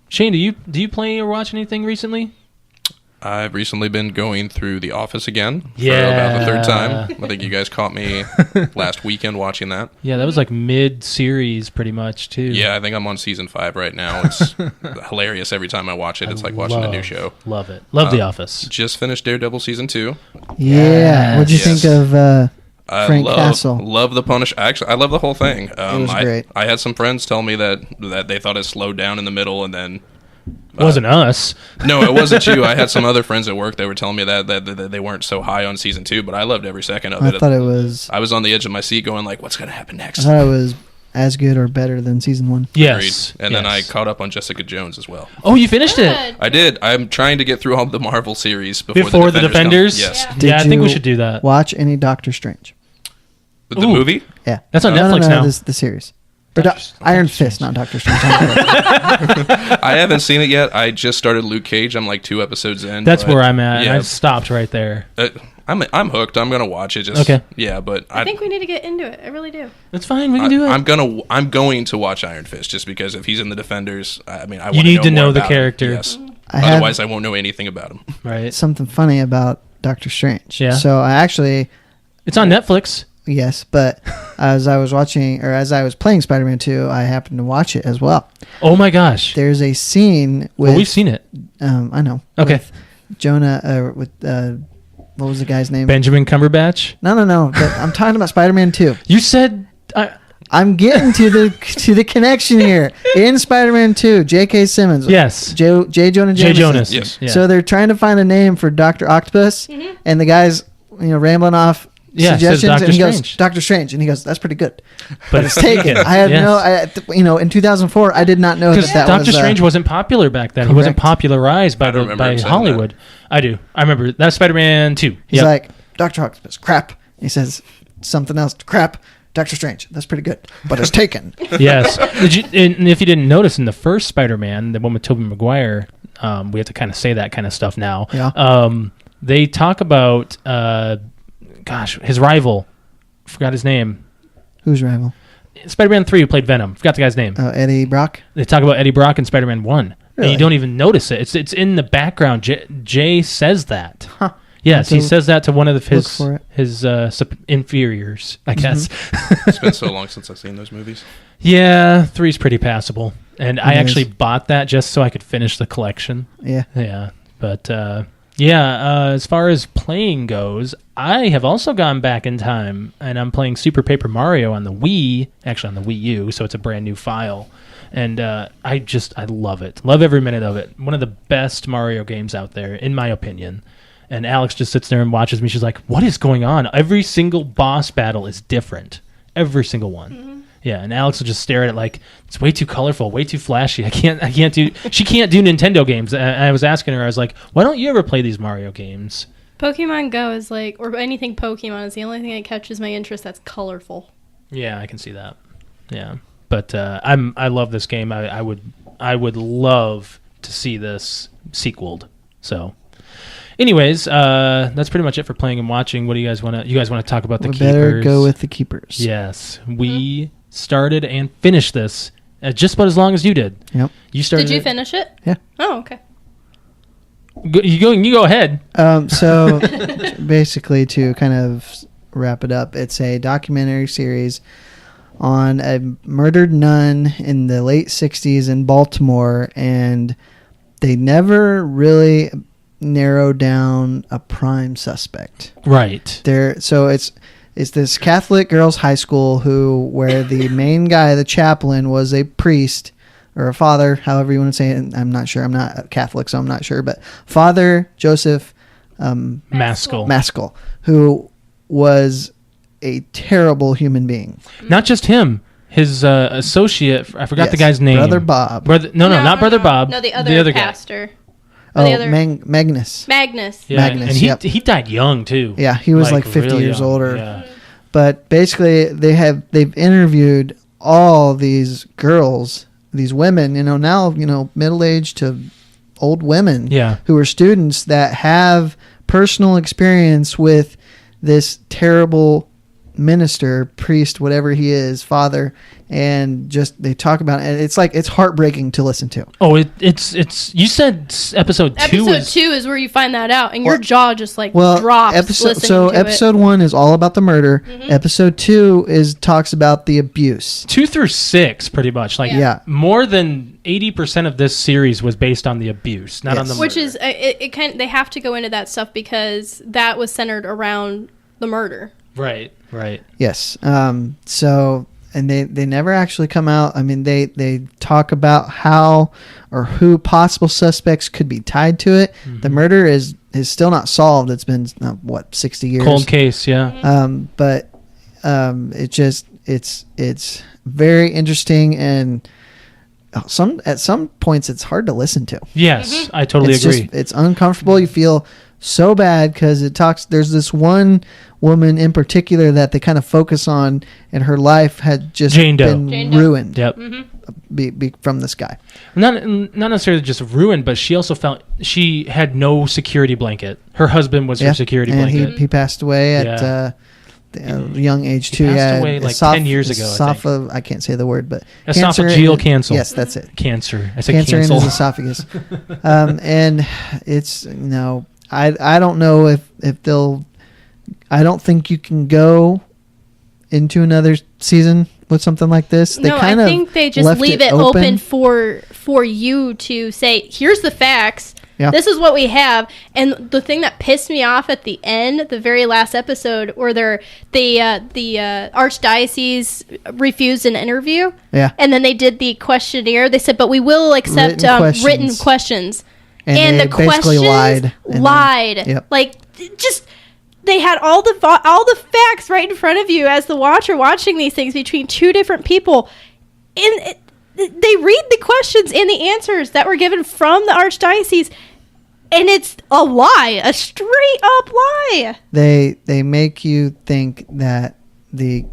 S3: Shane, do you play or watch anything recently?
S5: I've recently been going through The Office again for
S3: Yeah.
S5: about the third time. I think you guys caught me last weekend watching that.
S3: Yeah, that was like mid-series pretty much, too.
S5: Yeah, I think I'm on season 5 right now. It's hilarious every time I watch it. It's like watching a new show.
S3: Love it. Love The Office.
S5: Just finished Daredevil season 2.
S2: Yeah. What'd you
S5: Yes.
S2: think of
S5: I
S2: Frank Castle?
S5: love the Punish. Actually, I love the whole thing.
S2: was great.
S5: I had some friends tell me that they thought it slowed down in the middle, and then
S3: Wasn't us.
S5: no, it wasn't you. I had some other friends at work that were telling me that they weren't so high on season 2, but I loved every second of
S2: I
S5: it.
S2: thought it was
S5: I was on the edge of my seat, going like, "What's going to happen
S2: I
S5: next?"
S2: thought it was as good or better than season 1.
S3: Yes.
S5: And then I
S3: Yes.
S5: caught up on Jessica Jones as well.
S3: Oh, you finished it?
S4: Good.
S5: I did. I'm trying to get through all the Marvel series before
S3: Before the
S5: come.
S3: Defenders?
S5: Yes.
S4: Yeah.
S2: Did
S3: Yeah, I think we
S2: you
S3: should do that.
S2: Watch any Doctor Strange?
S5: The
S3: Ooh.
S5: movie?
S2: Yeah.
S3: That's on
S2: No,
S3: Netflix now.
S2: The series. Or Iron Fist, not Doctor Strange.
S5: I haven't seen it yet. I just started Luke Cage. I'm like 2 episodes in.
S3: That's
S5: but
S3: where I'm at.
S5: Yeah.
S3: I stopped right there.
S5: I I'm hooked. I'm gonna watch it. Just,
S3: Okay.
S5: Yeah, but
S4: I think we need to get into it. I really do.
S3: That's fine. We can do it.
S5: I'm going to watch Iron Fist just because if he's in the Defenders, I mean, I
S3: You
S5: wanna
S3: need to
S5: more
S3: know the
S5: about him.
S3: character.
S5: Yes.
S2: I have
S5: Otherwise, I won't know anything about him.
S3: right.
S2: something funny about Doctor Strange.
S3: Yeah.
S2: So I actually,
S3: It's on Netflix.
S2: yes, but as I was playing Spider-Man 2, I happened to watch it as well.
S3: Oh my gosh.
S2: There's a scene with
S3: Well, we've seen it.
S2: I know.
S3: Okay.
S2: With Jonah what was the guy's name?
S3: Benjamin Cumberbatch.
S2: No. I'm talking about Spider-Man 2.
S3: You said.
S2: I'm getting to the connection here. In Spider-Man 2, J.K. Simmons.
S3: Yes.
S2: J. Jonah
S3: J.
S2: Jameson.
S3: Jonas.
S5: Yes.
S3: Yeah.
S2: So they're trying to find a name for Dr. Octopus, and the guy's rambling off
S3: Yeah, says
S2: suggestions,
S3: Doctor
S2: and he goes,
S3: Strange.
S2: Doctor Strange, and he goes, that's pretty good.
S3: but
S2: It's taken. I had in 2004, I did not know
S3: Because
S2: that
S3: Doctor
S2: was
S3: Strange wasn't popular back then. He wasn't
S2: correct.
S3: popularized by
S5: I don't remember him saying
S3: Hollywood. I do. I remember. That's Spider-Man 2.
S2: He's
S3: Yep.
S2: like, Dr. Octopus, crap. He says something else, crap. Doctor Strange, that's pretty good, but it's taken.
S3: Yes. And if you didn't notice in the first Spider-Man, the one with Tobey Maguire, we have to kind of say that kind of stuff now.
S2: Yeah.
S3: They talk about, his rival. Forgot his name.
S2: Who's rival?
S3: Spider-Man 3 who played Venom. Forgot the guy's name.
S2: Eddie Brock.
S3: They talk about Eddie Brock in Spider-Man 1. And
S2: Really?
S3: you don't even notice it. It's in the background. Jay says that.
S2: Huh.
S3: Yes,
S2: Have
S3: he
S2: to
S3: says that to one of
S2: look for it.
S3: his inferiors, I guess.
S5: It's been so long since I've seen those movies.
S3: Yeah, 3's pretty passable. And I
S2: It
S3: actually
S2: is.
S3: bought that just so I could finish the collection.
S2: Yeah.
S3: Yeah, but as far as playing goes, I have also gone back in time, and I'm playing Super Paper Mario on the Wii, actually on the Wii U, so it's a brand new file. And I love it. Love every minute of it. One of the best Mario games out there, in my opinion. And Alex just sits there and watches me. She's like, what is going on? Every single boss battle is different. Every single one.
S4: Mm-hmm.
S3: Yeah, and Alex will just stare at it like, it's way too colorful, way too flashy. She can't do Nintendo games. And I was asking her, I was like, why don't you ever play these Mario games?
S4: Pokemon Go is like, or anything Pokemon is the only thing that catches my interest that's colorful.
S3: Yeah, I can see that. Yeah. But I love this game. I would love to see this sequeled. So anyways, that's pretty much it for playing and watching. What do you guys want to talk about? The
S2: We
S3: Keepers?
S2: better go with the Keepers.
S3: Yes, we started and finished this just about as long as you did.
S2: Yep.
S3: You started.
S4: Did you finish it?
S2: Yeah.
S4: Oh, okay.
S3: You go ahead.
S2: So basically, to kind of wrap it up, it's a documentary series on a murdered nun in the late 60s in Baltimore, and they never really narrowed down a prime suspect.
S3: Right.
S2: So it's this Catholic girls' high school where the main guy, the chaplain, was a priest or a father, however you want to say it. I'm not sure. I'm not Catholic, so I'm not sure. But Father Joseph
S3: Maskell.
S2: who was a terrible human being.
S3: Not just him. His associate. I forgot the
S2: Yes,
S3: guy's name.
S2: Brother Bob.
S3: No, not Brother Bob.
S4: No, the other
S3: guy.
S4: pastor.
S2: Oh,
S4: The other-
S2: Magnus.
S4: Magnus.
S3: Yeah,
S2: Magnus,
S3: and
S2: yep.
S3: he died young too.
S2: Yeah, he was like 50
S3: real
S2: years
S3: young.
S2: older.
S3: Yeah.
S2: But basically, they've interviewed all these girls, these women, now middle-aged to old women,
S3: Yeah.
S2: who are students that have personal experience with this terrible minister, priest, whatever he is, father, and just they talk about it. And it's heartbreaking to listen to.
S3: Oh, it's. You said episode 2
S4: Episode
S3: was
S4: 2 is where you find that out, and your
S2: Well-
S4: jaw just like
S2: Well,
S4: drops listening to it.
S2: episode 1 is all about the murder. Episode 2 talks about the abuse.
S3: 2 through 6, pretty much. Like
S2: Yeah.
S3: more than 80% of this series was based on the abuse, not on the
S2: Yes.
S3: murder.
S4: Which is it kind they have to go into that stuff because that was centered around the murder.
S3: right.
S2: Yes. So, and they never actually come out. I mean, they talk about how or who possible suspects could be tied to it. The murder is still not solved. It's been 60 years.
S3: Cold case, yeah.
S2: But it's very interesting, and at some points it's hard to listen to.
S3: Yes, I totally agree.
S2: It's uncomfortable. You feel so bad because there's this one woman in particular that they kind of focus on, and her life had just
S3: Jane Doe.
S2: been
S4: Jane Doe.
S2: ruined.
S3: Yep.
S2: be from this guy.
S3: Not necessarily just ruined, but she also felt she had no security blanket. Her husband was her security
S2: and
S3: blanket.
S2: he passed away at the young age too.
S3: He passed away like 10 years ago.
S2: I can't say the word, but
S3: esophageal cancer.
S2: Yes, that's it.
S3: Cancer. I said
S2: Cancer in
S3: cancel.
S2: his esophagus. And it's I don't know if they'll. I don't think you can go into another season with something like this.
S4: No, I think they just leave it open for you to say, here's the facts. Yeah. This is what we have. And the thing that pissed me off at the end, the very last episode, where the archdiocese refused an interview.
S2: Yeah.
S4: And then they did the questionnaire. They said, but we will accept written questions. And the questions lied.
S2: Yep.
S4: Like, just... They had all the facts right in front of you as the watcher watching these things between two different people. And they read the questions and the answers that were given from the archdiocese, and it's a lie, a straight up lie.
S2: They make you think that the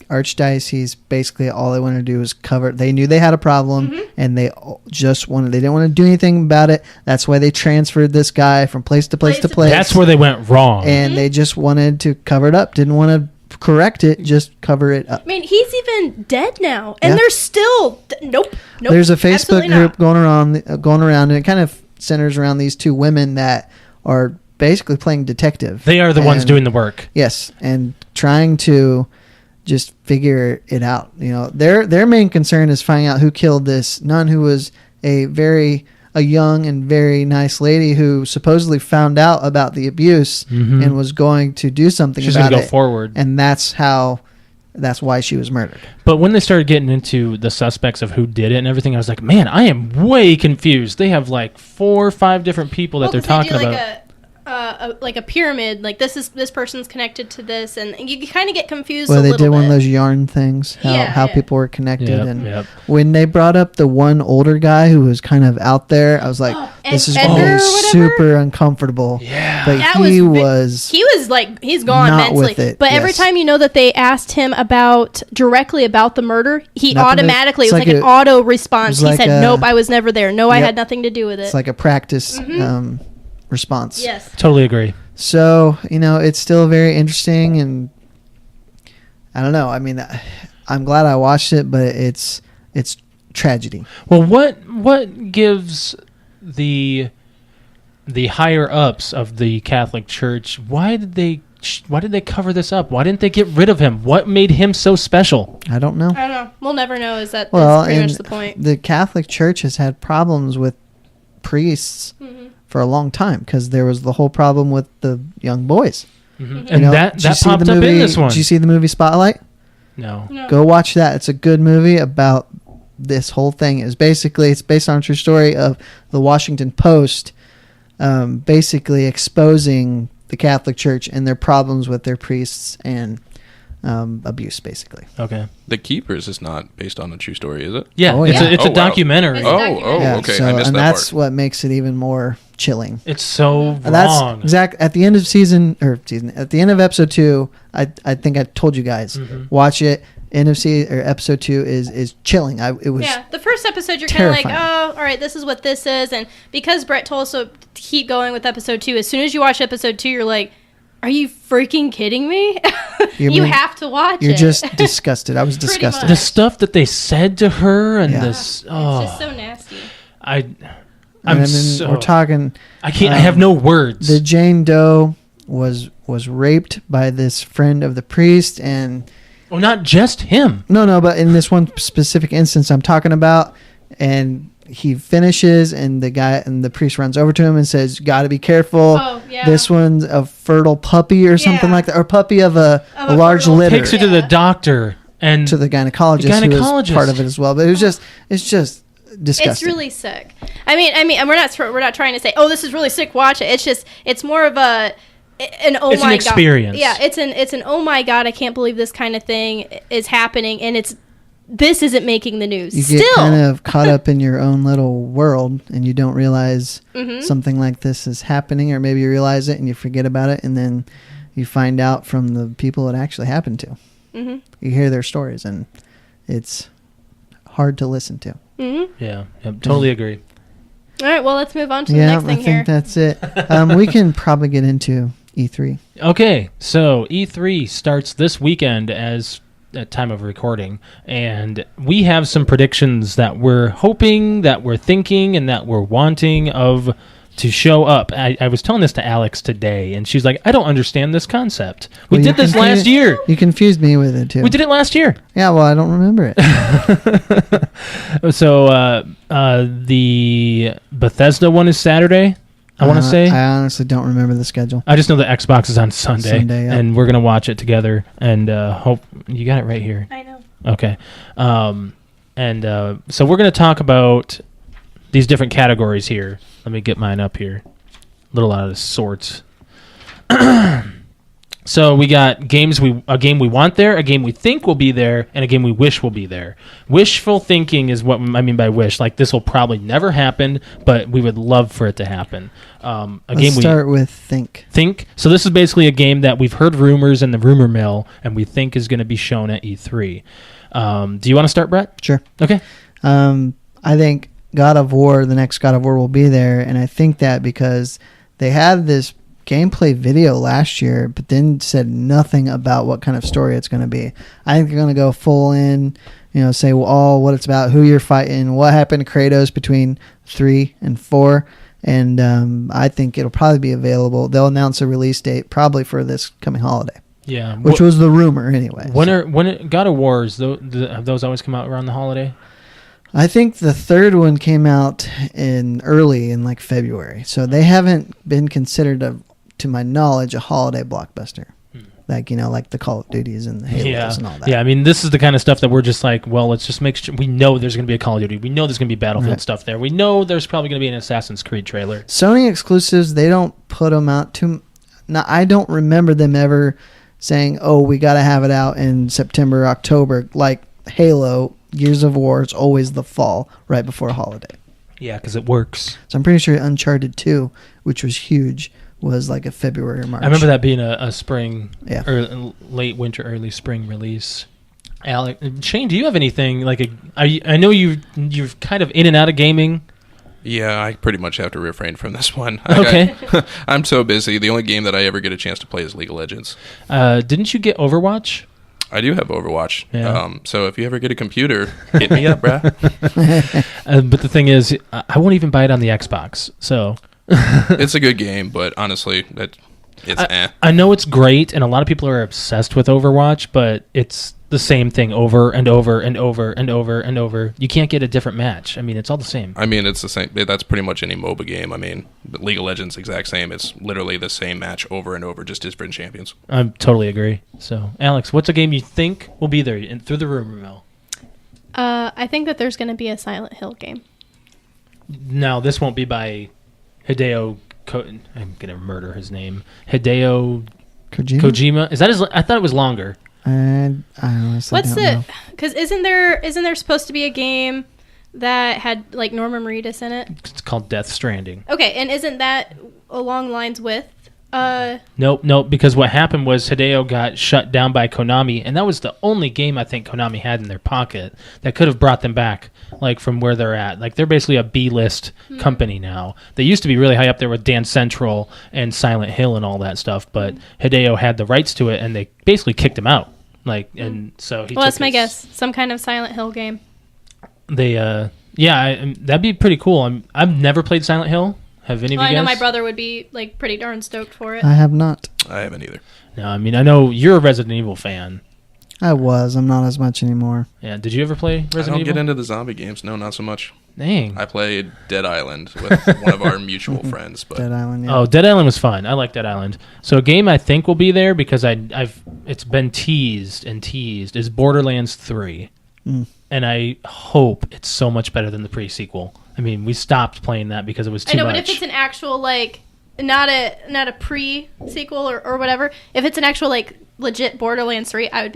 S2: archdiocese, basically all they wanted to do was cover. They knew they had a problem, and they didn't want to do anything about it. That's why they transferred this guy from place to place to place.
S3: That's where they went wrong.
S2: And they just wanted to cover it up. Didn't want to correct it, just cover it up.
S4: I mean, he's even dead now, and they're still nope.
S2: There's a Facebook group going around, and it kind of centers around these two women that are basically playing detective.
S3: They are the ones doing the work.
S2: Yes, and trying to just figure it out. Their main concern is finding out who killed this nun, who was a young and very nice lady who supposedly found out about the abuse and was going to do something about it. She's going to
S3: go forward.
S2: And that's why she was murdered.
S3: But when they started getting into the suspects of who did it and everything, I was like, man, I am way confused. They have like 4 or 5 different people that they're talking about.
S4: Like a pyramid, like this person's connected to this, and you kind of get confused.
S2: Well, they did one of those yarn things, how people were connected, when they brought up the one older guy who was kind of out there, I was like, this is going to be super uncomfortable.
S3: Yeah,
S2: but he was
S4: like, he's gone mentally. But every time that they asked him directly about the murder, he automatically it was like an auto response. He said, "Nope, I was never there. No, I had nothing to do with it."
S2: It's like a practice. Response.
S4: Yes.
S3: Totally agree.
S2: So, it's still very interesting, and I don't know. I mean, I'm glad I watched it, but it's tragedy.
S3: Well, what gives the higher ups of the Catholic Church, why did they cover this up? Why didn't they get rid of him? What made him so special?
S2: I don't know.
S4: We'll never know. That's pretty much the point.
S2: The Catholic Church has had problems with priests for a long time, because there was the whole problem with the young boys.
S3: And that popped up in this one.
S2: Did you see the movie Spotlight?
S3: No.
S2: Go watch that. It's a good movie about this whole thing. It's based on a true story of the Washington Post basically exposing the Catholic Church and their problems with their priests and abuse, basically.
S3: Okay.
S5: The Keepers is not based on a true story, is it?
S3: Yeah, it's a documentary.
S5: Okay.
S2: So,
S5: I missed that
S2: that's
S5: part.
S2: what makes it even more chilling.
S3: It's so wrong.
S2: That's exact. At the end of at the end of episode 2, I think I told you guys, watch it. End of episode 2 is chilling. It was
S4: the first episode you're kind of like, oh, all right, this is what this is, and because Brett told us to keep going with episode 2, as soon as you watch episode 2, you're like, are you freaking kidding me? You have to watch it.
S2: You're just disgusted. I was disgusted.
S3: The stuff that they said to her and this. Oh,
S4: it's just so nasty.
S2: We're talking.
S3: I can't. I have no words.
S2: The Jane Doe was raped by this friend of the priest, and
S3: not just him.
S2: No, but in this one specific instance I'm talking about, and he finishes, and the priest runs over to him and says, "Got to be careful.
S4: Oh, yeah.
S2: This one's a fertile puppy or something like that, or puppy of a large litter."
S3: Takes her to the doctor and
S2: to the gynecologist, who was part of it as well. But it's just disgusting.
S4: It's really sick. I mean, and we're not trying to say, oh, this is really sick. Watch it. It's more of an oh
S3: it's
S4: my
S3: an experience.
S4: God. Yeah, it's an oh my God, I can't believe this kind of thing is happening, and this isn't making the news.
S2: You get kind of caught up in your own little world, and you don't realize something like this is happening, or maybe you realize it and you forget about it, and then you find out from the people it actually happened to. You hear their stories, and it's hard to listen to.
S4: Mm-hmm.
S3: Yeah, totally agree.
S4: All right, well, let's move on to the
S2: Yeah,
S4: next thing
S2: I
S4: here.
S2: think that's it. We can probably get into E3.
S3: Okay, so E3 starts this weekend as at time of recording, and we have some predictions that we're hoping, that we're thinking, and that we're wanting of to show up. I was telling this to Alex today, and she's like, I don't understand this concept. We
S2: Well,
S3: did this last year.
S2: You confused me with it, too.
S3: We did it last year.
S2: Yeah, well, I don't remember it.
S3: So the Bethesda one is Saturday, I want to say.
S2: I honestly don't remember the schedule.
S3: I just know that Xbox is on Sunday,
S2: Yep.
S3: and we're going to watch it together, and hope you got it right here.
S4: I know.
S3: Okay. So we're going to talk about these different categories here. Let me get mine up here. A little out of sorts. So we got a game we want there, a game we think will be there, and a game we wish will be there. Wishful thinking is what I mean by wish. Like, this will probably never happen, but we would love for it to happen.
S2: Let's start with Think.
S3: Think. So this is basically a game that we've heard rumors in the rumor mill, and we think is going to be shown at E3. Do you want to start, Brett?
S2: Sure.
S3: Okay.
S2: I think God of War, the next God of War, will be there, and I think that because they had this gameplay video last year, but then said nothing about what kind of story it's going to be. I think they're going to go full in, say all what it's about, who you're fighting, what happened to Kratos between 3 and 4, and I think it'll probably be available. They'll announce a release date probably for this coming holiday.
S3: Yeah.
S2: Which was the rumor anyway.
S3: God of Wars, have those always come out around the holiday?
S2: I think the third one came out early in like February, so they haven't been considered, to my knowledge, a holiday blockbuster. Like the Call of Duties and the Halos and all that.
S3: Yeah, I mean, this is the kind of stuff that we're just like, well, let's just make sure. We know there's going to be a Call of Duty. We know there's going to be Battlefield stuff there. We know there's probably going to be an Assassin's Creed trailer.
S2: Sony exclusives, they don't put them out too. Now, I don't remember them ever saying, "Oh, we got to have it out in September, October." Like Halo, Gears of War, it's always the fall, right before a holiday.
S3: Yeah, because it works.
S2: So I'm pretty sure Uncharted 2, which was huge, was like a February or March.
S3: I remember that being a spring,
S2: Yeah.
S3: or late winter, early spring release. Shane, do you have anything like I know you're kind of in and out of gaming.
S5: Yeah, I pretty much have to refrain from this one.
S3: Okay.
S5: I'm so busy. The only game that I ever get a chance to play is League of Legends.
S3: Didn't you get Overwatch?
S5: I do have Overwatch.
S3: Yeah.
S5: So if you ever get a computer, hit me up, bruh.
S3: But the thing is, I won't even buy it on the Xbox. So
S5: It's a good game, but honestly, it's
S3: I know it's great, and a lot of people are obsessed with Overwatch, but it's the same thing over and over and over and over and over. You can't get a different match. I mean, it's all the same.
S5: I mean, it's the same. That's pretty much any MOBA game. I mean, League of Legends, exact same. It's literally the same match over and over, just different champions.
S3: I totally agree. So, Alex, what's a game you think will be there through the rumor mill?
S4: I think that there's going to be a Silent Hill game.
S3: Now, this won't be by Hideo. I'm gonna murder his name. Hideo Kojima. Is that his? I thought it was longer.
S2: I honestly
S4: What's
S2: don't know.
S4: Because isn't there supposed to be a game that had like Norman Reedus in it?
S3: It's called Death Stranding.
S4: Okay, and isn't that along lines with?
S3: Nope. Because what happened was Hideo got shut down by Konami, and that was the only game I think Konami had in their pocket that could have brought them back, like from where they're at. Like they're basically a B-list company now. They used to be really high up there with Dance Central and Silent Hill and all that stuff, but Hideo had the rights to it, and they basically kicked him out. And so he.
S4: Well, that's my guess. Some kind of Silent Hill game.
S3: They, that'd be pretty cool. I've never played Silent Hill. Have any of you guys?
S4: I know my brother would be like pretty darn stoked for it.
S2: I have not.
S5: I haven't either.
S3: No, I mean I know you're a Resident Evil fan.
S2: I was. I'm not as much anymore.
S3: Yeah. Did you ever play Resident Evil?
S5: I don't get into the zombie games. No, not so much.
S3: Dang.
S5: I played Dead Island with one of our mutual friends. But
S2: Dead Island, yeah.
S3: Oh, Dead Island was fun. I like Dead Island. So a game I think will be there because it's been teased is Borderlands 3. And I hope it's so much better than the pre-sequel. I mean, we stopped playing that because it was too much.
S4: I know, but if it's an actual like not a pre-sequel or whatever, if it's an actual like legit Borderlands 3, I'd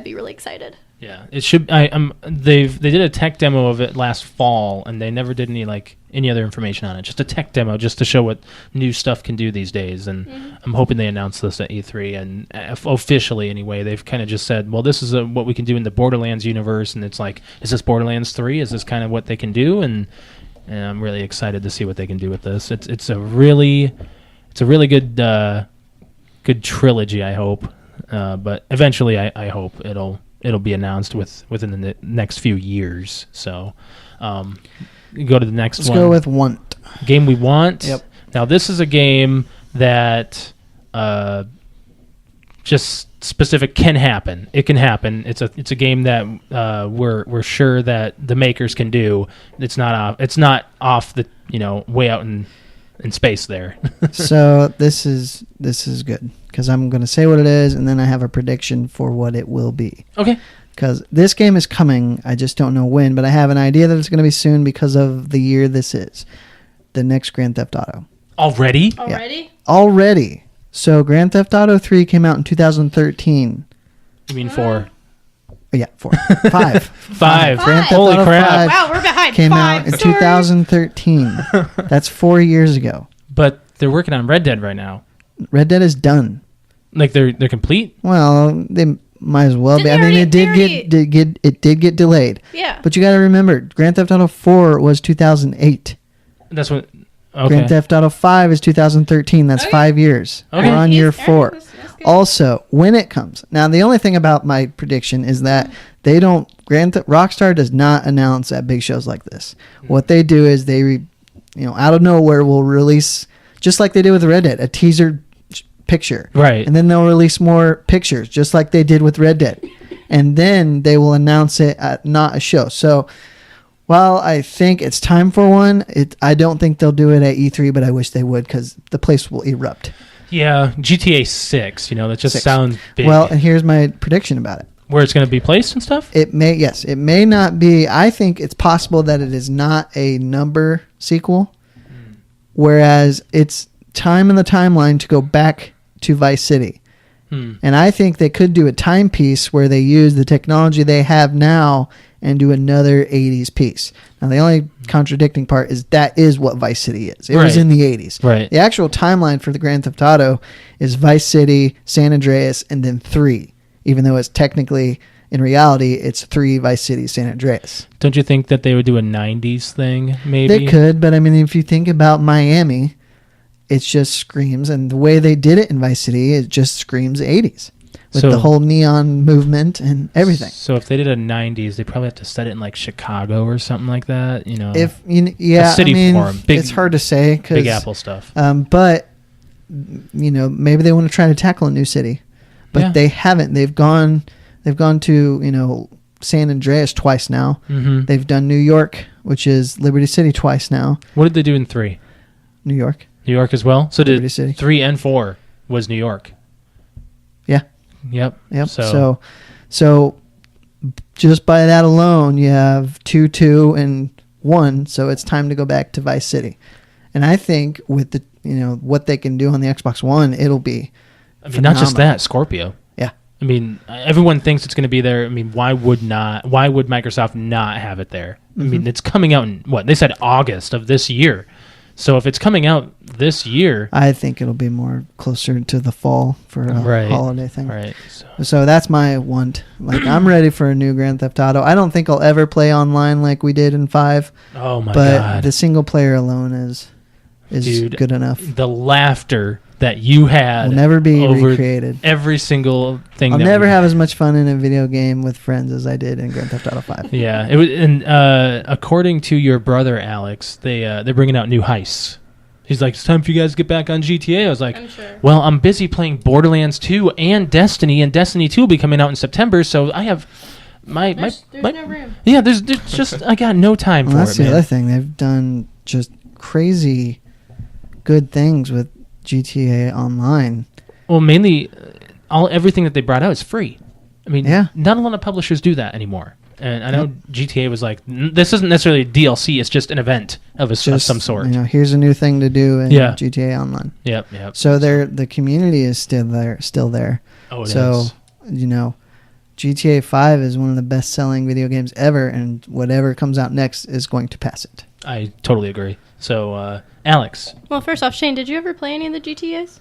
S4: be really excited.
S3: Yeah, it should. They did a tech demo of it last fall, and they never did any like any other information on it. Just a tech demo, just to show what new stuff can do these days. And I'm hoping they announce this at E3. And officially, anyway, they've kind of just said, well, this is what we can do in the Borderlands universe. And it's like, is this Borderlands 3? Is this kind of what they can do? And I'm really excited to see what they can do with this. It's a really good good trilogy, I hope. But eventually, I hope it'll be announced within the next few years. So, go to the next one.
S2: Let's go with Want.
S3: Game we want.
S2: Yep.
S3: Now, this is a game that just specific can happen. It can happen. It's a game that we're sure that the makers can do. It's not off the way out in space there.
S2: So this is good because I'm going to say what it is, and then I have a prediction for what it will be.
S3: Okay.
S2: Because this game is coming, I just don't know when, but I have an idea that it's going to be soon because of the year this is. The next Grand Theft Auto.
S3: Already?
S4: Already?
S2: Already. So Grand Theft Auto 3 came out in 2013.
S3: You mean 4?
S2: Yeah, 4. 5.
S3: 5.
S2: Grand Theft
S3: Holy
S2: Auto
S3: crap.
S2: 5
S4: Wow, we're behind.
S2: came
S4: 5.
S2: out in
S4: Sorry.
S2: 2013. That's 4 years ago.
S3: But they're working on Red Dead right now.
S2: Red Dead is done.
S3: Like they're complete?
S2: Well, they might as well be.
S4: Didn't
S2: I mean,
S4: they
S2: it did get delayed.
S4: Yeah.
S2: But you got to remember, Grand Theft Auto 4 was 2008.
S3: That's what. Okay.
S2: Grand Theft Auto 5 is 2013. That's
S4: Okay.
S2: 5 years.
S3: Okay.
S2: We're on year
S4: Yes,
S2: 4.
S4: that's good.
S2: Also, when it comes. Now, the only thing about my prediction is that they don't. Rockstar does not announce at big shows like this. What they do is they, out of nowhere will release, just like they did with Red Dead, a teaser picture.
S3: Right.
S2: And then they'll release more pictures, just like they did with Red Dead. And then they will announce it at not a show. So, while I think it's time for one, I don't think they'll do it at E3, but I wish they would because the place will erupt.
S3: Yeah, GTA 6, that just
S2: 6.
S3: sounds big.
S2: Well, and here's my prediction about it.
S3: Where it's going to be placed and stuff?
S2: It may not be. I think it's possible that it is not a number sequel, whereas it's time in the timeline to go back to Vice City. And I think they could do a timepiece where they use the technology they have now and do another 80s piece. Now, the only contradicting part is that is what Vice City is. It was
S3: Right.
S2: in the 80s.
S3: Right.
S2: The actual timeline for the Grand Theft Auto is Vice City, San Andreas, and then 3, even though it's technically, in reality, it's 3 Vice City, San Andreas.
S3: Don't you think that they would do a 90s thing, maybe?
S2: They could, but I mean, if you think about Miami, it just screams, and the way they did it in Vice City, it just screams 80s. With
S3: So-
S2: the whole neon movement and everything.
S3: So if they did a 90s, they probably have to set it in like Chicago or something like that,
S2: If yeah,
S3: city
S2: I mean,
S3: form. Big-
S2: it's hard to say because
S3: Big Apple stuff.
S2: But maybe they want to try to tackle a new city, but
S3: Yeah.
S2: they haven't. They've gone to San Andreas twice now.
S3: Mm-hmm.
S2: They've done New York, which is Liberty City, twice now.
S3: What did they do in 3?
S2: New York.
S3: New York as well? So
S2: Liberty
S3: did
S2: City.
S3: 3 and 4 was New York?
S2: Yeah.
S3: Yep.
S2: Yep.
S3: So
S2: So just by that alone, you have 2, 2, and 1. So it's time to go back to Vice City. And I think with the what they can do on the Xbox One, it'll be.
S3: I mean, not just
S2: phenomenal.
S3: that, Scorpio.
S2: Yeah.
S3: I mean, everyone thinks it's going to be there. I mean, why would Microsoft not have it there? I mean, it's coming out in what? They said August of this year. So if it's coming out this year,
S2: I think it'll be more closer to the fall for a
S3: Right.
S2: holiday thing.
S3: right?
S2: So that's my want. Like I'm ready for a new Grand Theft Auto. I don't think I'll ever play online like we did in 5,
S3: Oh my
S2: but
S3: god,
S2: the single player alone is
S3: Dude,
S2: good enough.
S3: the laughter that you had
S2: Will never be
S3: over
S2: recreated.
S3: every single thing.
S2: I'll
S3: that
S2: never
S3: we-
S2: have as much fun in a video game with friends as I did in Grand Theft Auto 5.
S3: Yeah, it was. And according to your brother Alex, they're bringing out new heists. He's like, it's time for you guys to get back on GTA. I was like,
S4: I'm sure.
S3: well, I'm busy playing Borderlands 2 and Destiny 2 will be coming out in September, so I have
S4: There's no room.
S3: yeah. There's just I got no time
S2: Well,
S3: for
S2: that's
S3: it,
S2: the
S3: man.
S2: other thing. They've done just crazy good things with GTA Online.
S3: Well, mainly, everything that they brought out is free. I mean,
S2: Yeah.
S3: not a lot of publishers do that anymore. And I know GTA was like, this isn't necessarily a DLC; it's just an event of
S2: Just,
S3: some sort.
S2: here's a new thing to do in
S3: Yeah.
S2: GTA Online.
S3: Yep.
S2: So the community is still there.
S3: Oh, it
S2: So,
S3: is.
S2: GTA 5 is one of the best selling video games ever, and whatever comes out next is going to pass it.
S3: I totally agree. So, Alex.
S4: Well, first off, Shane, did you ever play any of the GTAs?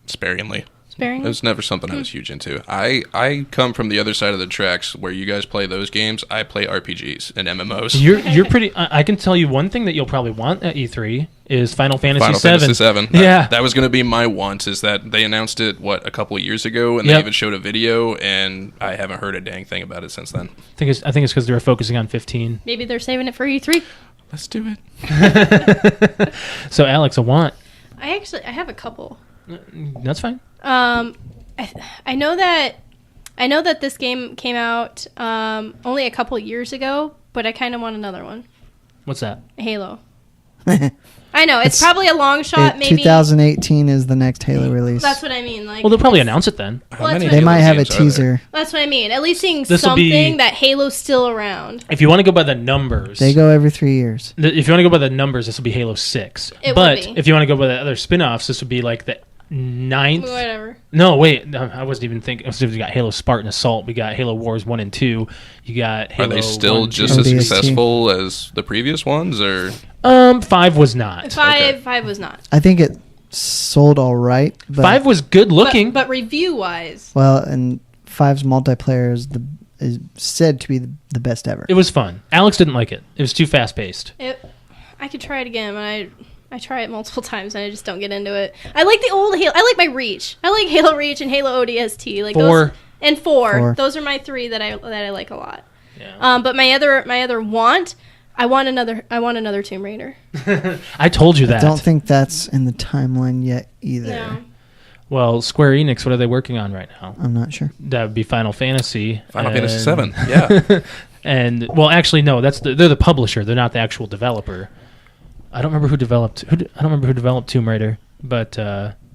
S5: Sparingly.
S4: Sparingly?
S5: It was never something I was huge into. I come from the other side of the tracks where you guys play those games. I play RPGs and MMOs.
S3: You're pretty. I can tell you one thing that you'll probably want at E3 is Final Fantasy VII.
S5: Fantasy 7.
S3: Yeah,
S5: that was going to be my want. Is that they announced it a couple of years ago, and they even showed a video, and I haven't heard a dang thing about it since then.
S3: I think it's because they were focusing on 15.
S4: Maybe they're saving it for E3.
S5: Let's do it.
S3: So, Alex, a want.
S4: I have a couple.
S3: That's fine.
S4: I know that this game came out only a couple years ago, but I kind of want another one.
S3: What's that?
S4: Halo. I know it's probably a long shot. Maybe
S2: 2018 is the next Halo release.
S4: That's what I mean. Like,
S3: Well, they'll probably announce it then.
S2: They might have a teaser.
S4: That's what I mean. At least seeing
S3: This'll be-
S4: something that Halo's still around.
S3: If you want to go by the numbers,
S2: They go every 3 years.
S3: If you want to go by the numbers, this will be Halo 6.
S4: It
S3: but
S4: would be.
S3: if you want to go by the other spin-offs, this would be like the 9th.
S4: Whatever.
S3: No, wait. No, I wasn't even thinking. We got Halo Spartan Assault. We got Halo Wars 1 and 2. You got Halo
S5: Are they still
S3: 1,
S5: just
S3: 2.
S5: as
S2: ODST.
S5: successful as the previous ones, or
S3: 5 was not.
S4: Five was not.
S2: I think it sold all right. But,
S3: 5 was good looking.
S4: But review wise,
S2: well, and 5's multiplayer is said to be the best ever.
S3: It was fun. Alex didn't like it. It was too fast-paced.
S4: I could try it again, but I try it multiple times and I just don't get into it. I like the old Halo. I like my Reach. I like Halo Reach and Halo ODST. Like
S3: 4.
S4: Those, and 4.
S2: Four.
S4: Those are my 3 that I like a lot.
S3: Yeah.
S4: But my other want, I want another Tomb Raider.
S3: I told you that.
S2: I don't think that's in the timeline yet either.
S4: No.
S3: Well, Square Enix, what are they working on right now?
S2: I'm not sure.
S3: That would be Final Fantasy.
S5: Final Fantasy 7? Yeah.
S3: And well, actually, no. They're the publisher. They're not the actual developer. I don't remember who developed. I don't remember who developed Tomb Raider. But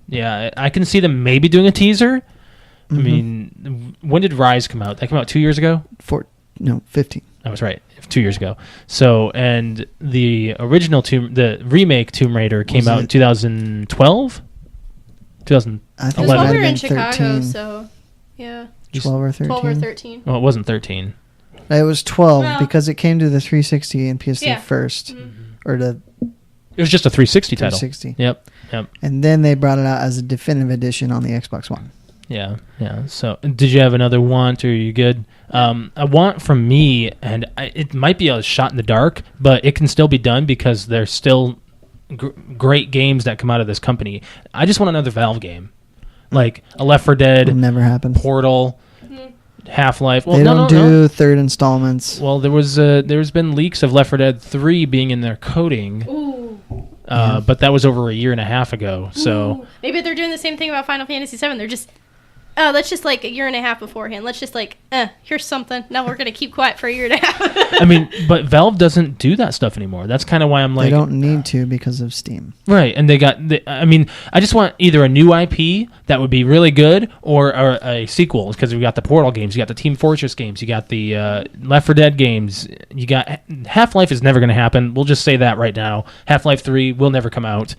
S3: yeah, I can see them maybe doing a teaser. I mean, when did Rise come out? That came out 2 years ago.
S2: 15.
S3: I was right. 2 years ago. So, and the original the remake Tomb Raider came
S2: Was
S3: out in
S2: it-
S3: 2012. 2000.
S2: I think
S4: It was
S3: 11.
S4: while we were
S2: might
S4: in
S2: have been
S4: Chicago,
S2: 13.
S4: so yeah,
S2: 12 or 13.
S4: 12 or 13.
S3: Well, it wasn't 13.
S2: It was 12
S4: Well-
S2: because it came to the 360 and PS3
S4: Yeah.
S2: first.
S4: Mhm.
S2: Or the
S3: It was just a 360 title.
S2: 360.
S3: Yep.
S2: And then they brought it out as a definitive edition on the Xbox One.
S3: Yeah. So, did you have another want, or are you good? A want from me, and it might be a shot in the dark, but it can still be done because there's still great games that come out of this company. I just want another Valve game, like a Left 4 Dead,
S2: It'll never happen.
S3: Portal, Half-Life. Well,
S2: They don't do
S3: no.
S2: third installments.
S3: Well, there's been leaks of Left 4 Dead 3 being in their coding,
S4: Ooh.
S3: but that was over a year and a half ago. So.
S4: Ooh. Maybe they're doing the same thing about Final Fantasy VII. They're just, let's just like a year and a half beforehand. Let's just like, here's something. Now we're gonna keep quiet for a year and a half.
S3: I mean, but Valve doesn't do that stuff anymore. That's kind of why I'm like,
S2: They don't need to because of Steam.
S3: right. And I mean, I just want either a new IP that would be really good or a sequel, because we got the Portal games, you got the Team Fortress games, you got the Left 4 Dead games, you got Half-Life is never going to happen. We'll just say that right now. Half-Life 3 will never come out.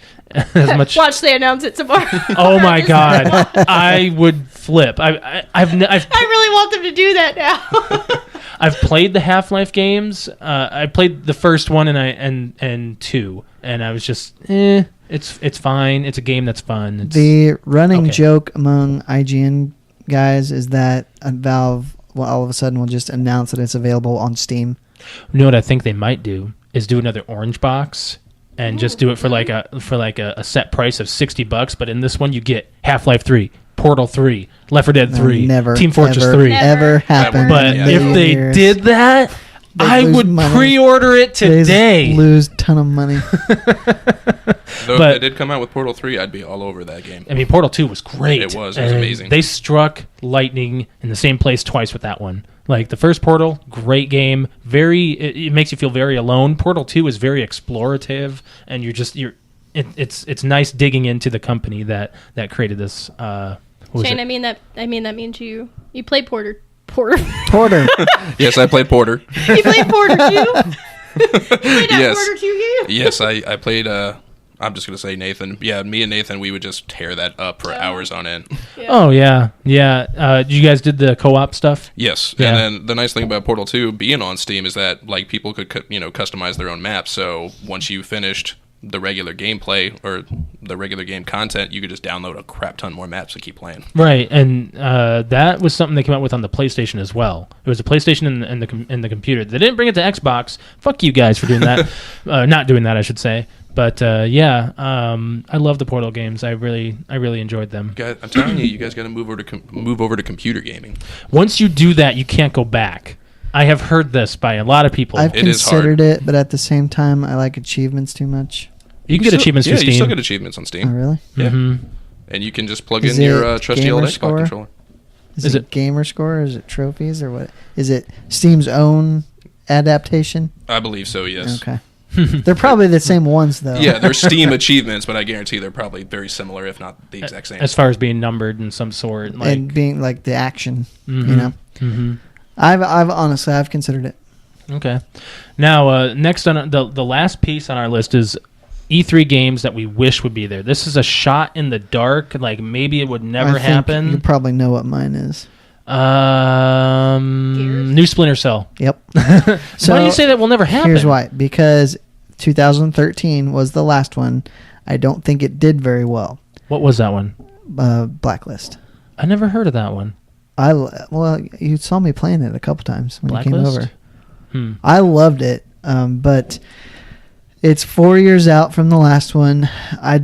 S3: As much.
S4: Watch they announce it tomorrow.
S3: Oh my God, I would flip. I've
S4: I really want them to do that now.
S3: I've played the Half-Life games. I played the first one and 2, and I was just, it's fine. It's a game that's fun.
S2: The running
S3: okay.
S2: joke among IGN guys is that Valve all of a sudden will just announce that it's available on Steam.
S3: You know what I think they might do is do another orange box and just do it for like a set price of $60. But in this one, you get Half-Life 3, Portal 3, Left 4 Dead 3,
S2: Never,
S3: Team Fortress
S2: ever,
S3: 3.
S2: Ever happen.
S3: But
S5: Yeah.
S3: if they did that,
S2: They'd
S3: I
S2: lose
S3: would
S2: money.
S3: pre-order it today.
S2: Lose ton of money.
S5: Though
S3: But-
S5: if they did come out with Portal 3, I'd be all over that game.
S3: I mean, Portal 2 was great.
S5: It was
S3: And
S5: amazing.
S3: They struck lightning in the same place twice with that one. Like the first Portal, great game. It makes you feel very alone. Portal 2 is very explorative, and it's nice digging into the company that created this. What was
S4: Shane,
S3: it?
S4: that means you play Porter. Porter.
S5: Yes, I played Porter.
S4: You played Porter too? You played that
S5: Yes.
S4: Porter 2 game?
S5: Yes, I played I'm just gonna say Nathan. Yeah, me and Nathan, we would just tear that up for hours on end.
S3: Oh yeah. You guys did the co-op stuff?
S5: Yes,
S3: Yeah.
S5: and then the nice thing about Portal 2 being on Steam is that like people could customize their own maps. So once you finished the regular gameplay or the regular game content, you could just download a crap ton more maps to keep playing.
S3: Right, and that was something they came out with on the PlayStation as well. It was a PlayStation and the computer. They didn't bring it to Xbox. Fuck you guys for doing that. Not doing that, I should say. But I love the Portal games. I really enjoyed them.
S5: Guys, I'm telling you, you guys got to move over to computer gaming.
S3: Once you do that, you can't go back. I have heard this by a lot of people.
S2: I've
S5: It is
S2: considered
S5: hard.
S2: it, but at the same time, I like achievements too much.
S3: You can get achievements
S5: Yeah,
S3: through Steam.
S5: you still get achievements on
S2: Oh,
S5: Steam.
S2: really?
S5: Yeah,
S3: Mhm.
S5: and you can just plug
S2: Is
S5: in your
S2: it
S5: trusty old
S2: gamer
S5: Xbox
S2: score?
S5: controller.
S2: Is it gamer score? Or is it trophies or what? Is it Steam's own adaptation?
S5: I believe so. Yes.
S2: Okay. They're probably the same ones though.
S5: Yeah, they're Steam achievements, but I guarantee they're probably very similar, if not the exact same.
S3: As far as being numbered in some sort, like
S2: And being like the action,
S3: Mhm.
S2: you know.
S3: Mm-hmm.
S2: I've honestly considered it.
S3: Okay. Now, next on the last piece on our list is E3 games that we wish would be there. This is a shot in the dark. Like maybe it would never
S2: I think
S3: happen.
S2: You probably know what mine is.
S3: New Splinter Cell.
S2: Yep.
S3: So why do you say that will never happen?
S2: Here's why. Because 2013 was the last one. I don't think it did very well.
S3: What was that one?
S2: Blacklist.
S3: I never heard of that one.
S2: Well, you saw me playing it a couple times when you came
S3: Blacklist?
S2: over.
S3: Hmm.
S2: I loved it, but it's 4 years out from the last one. I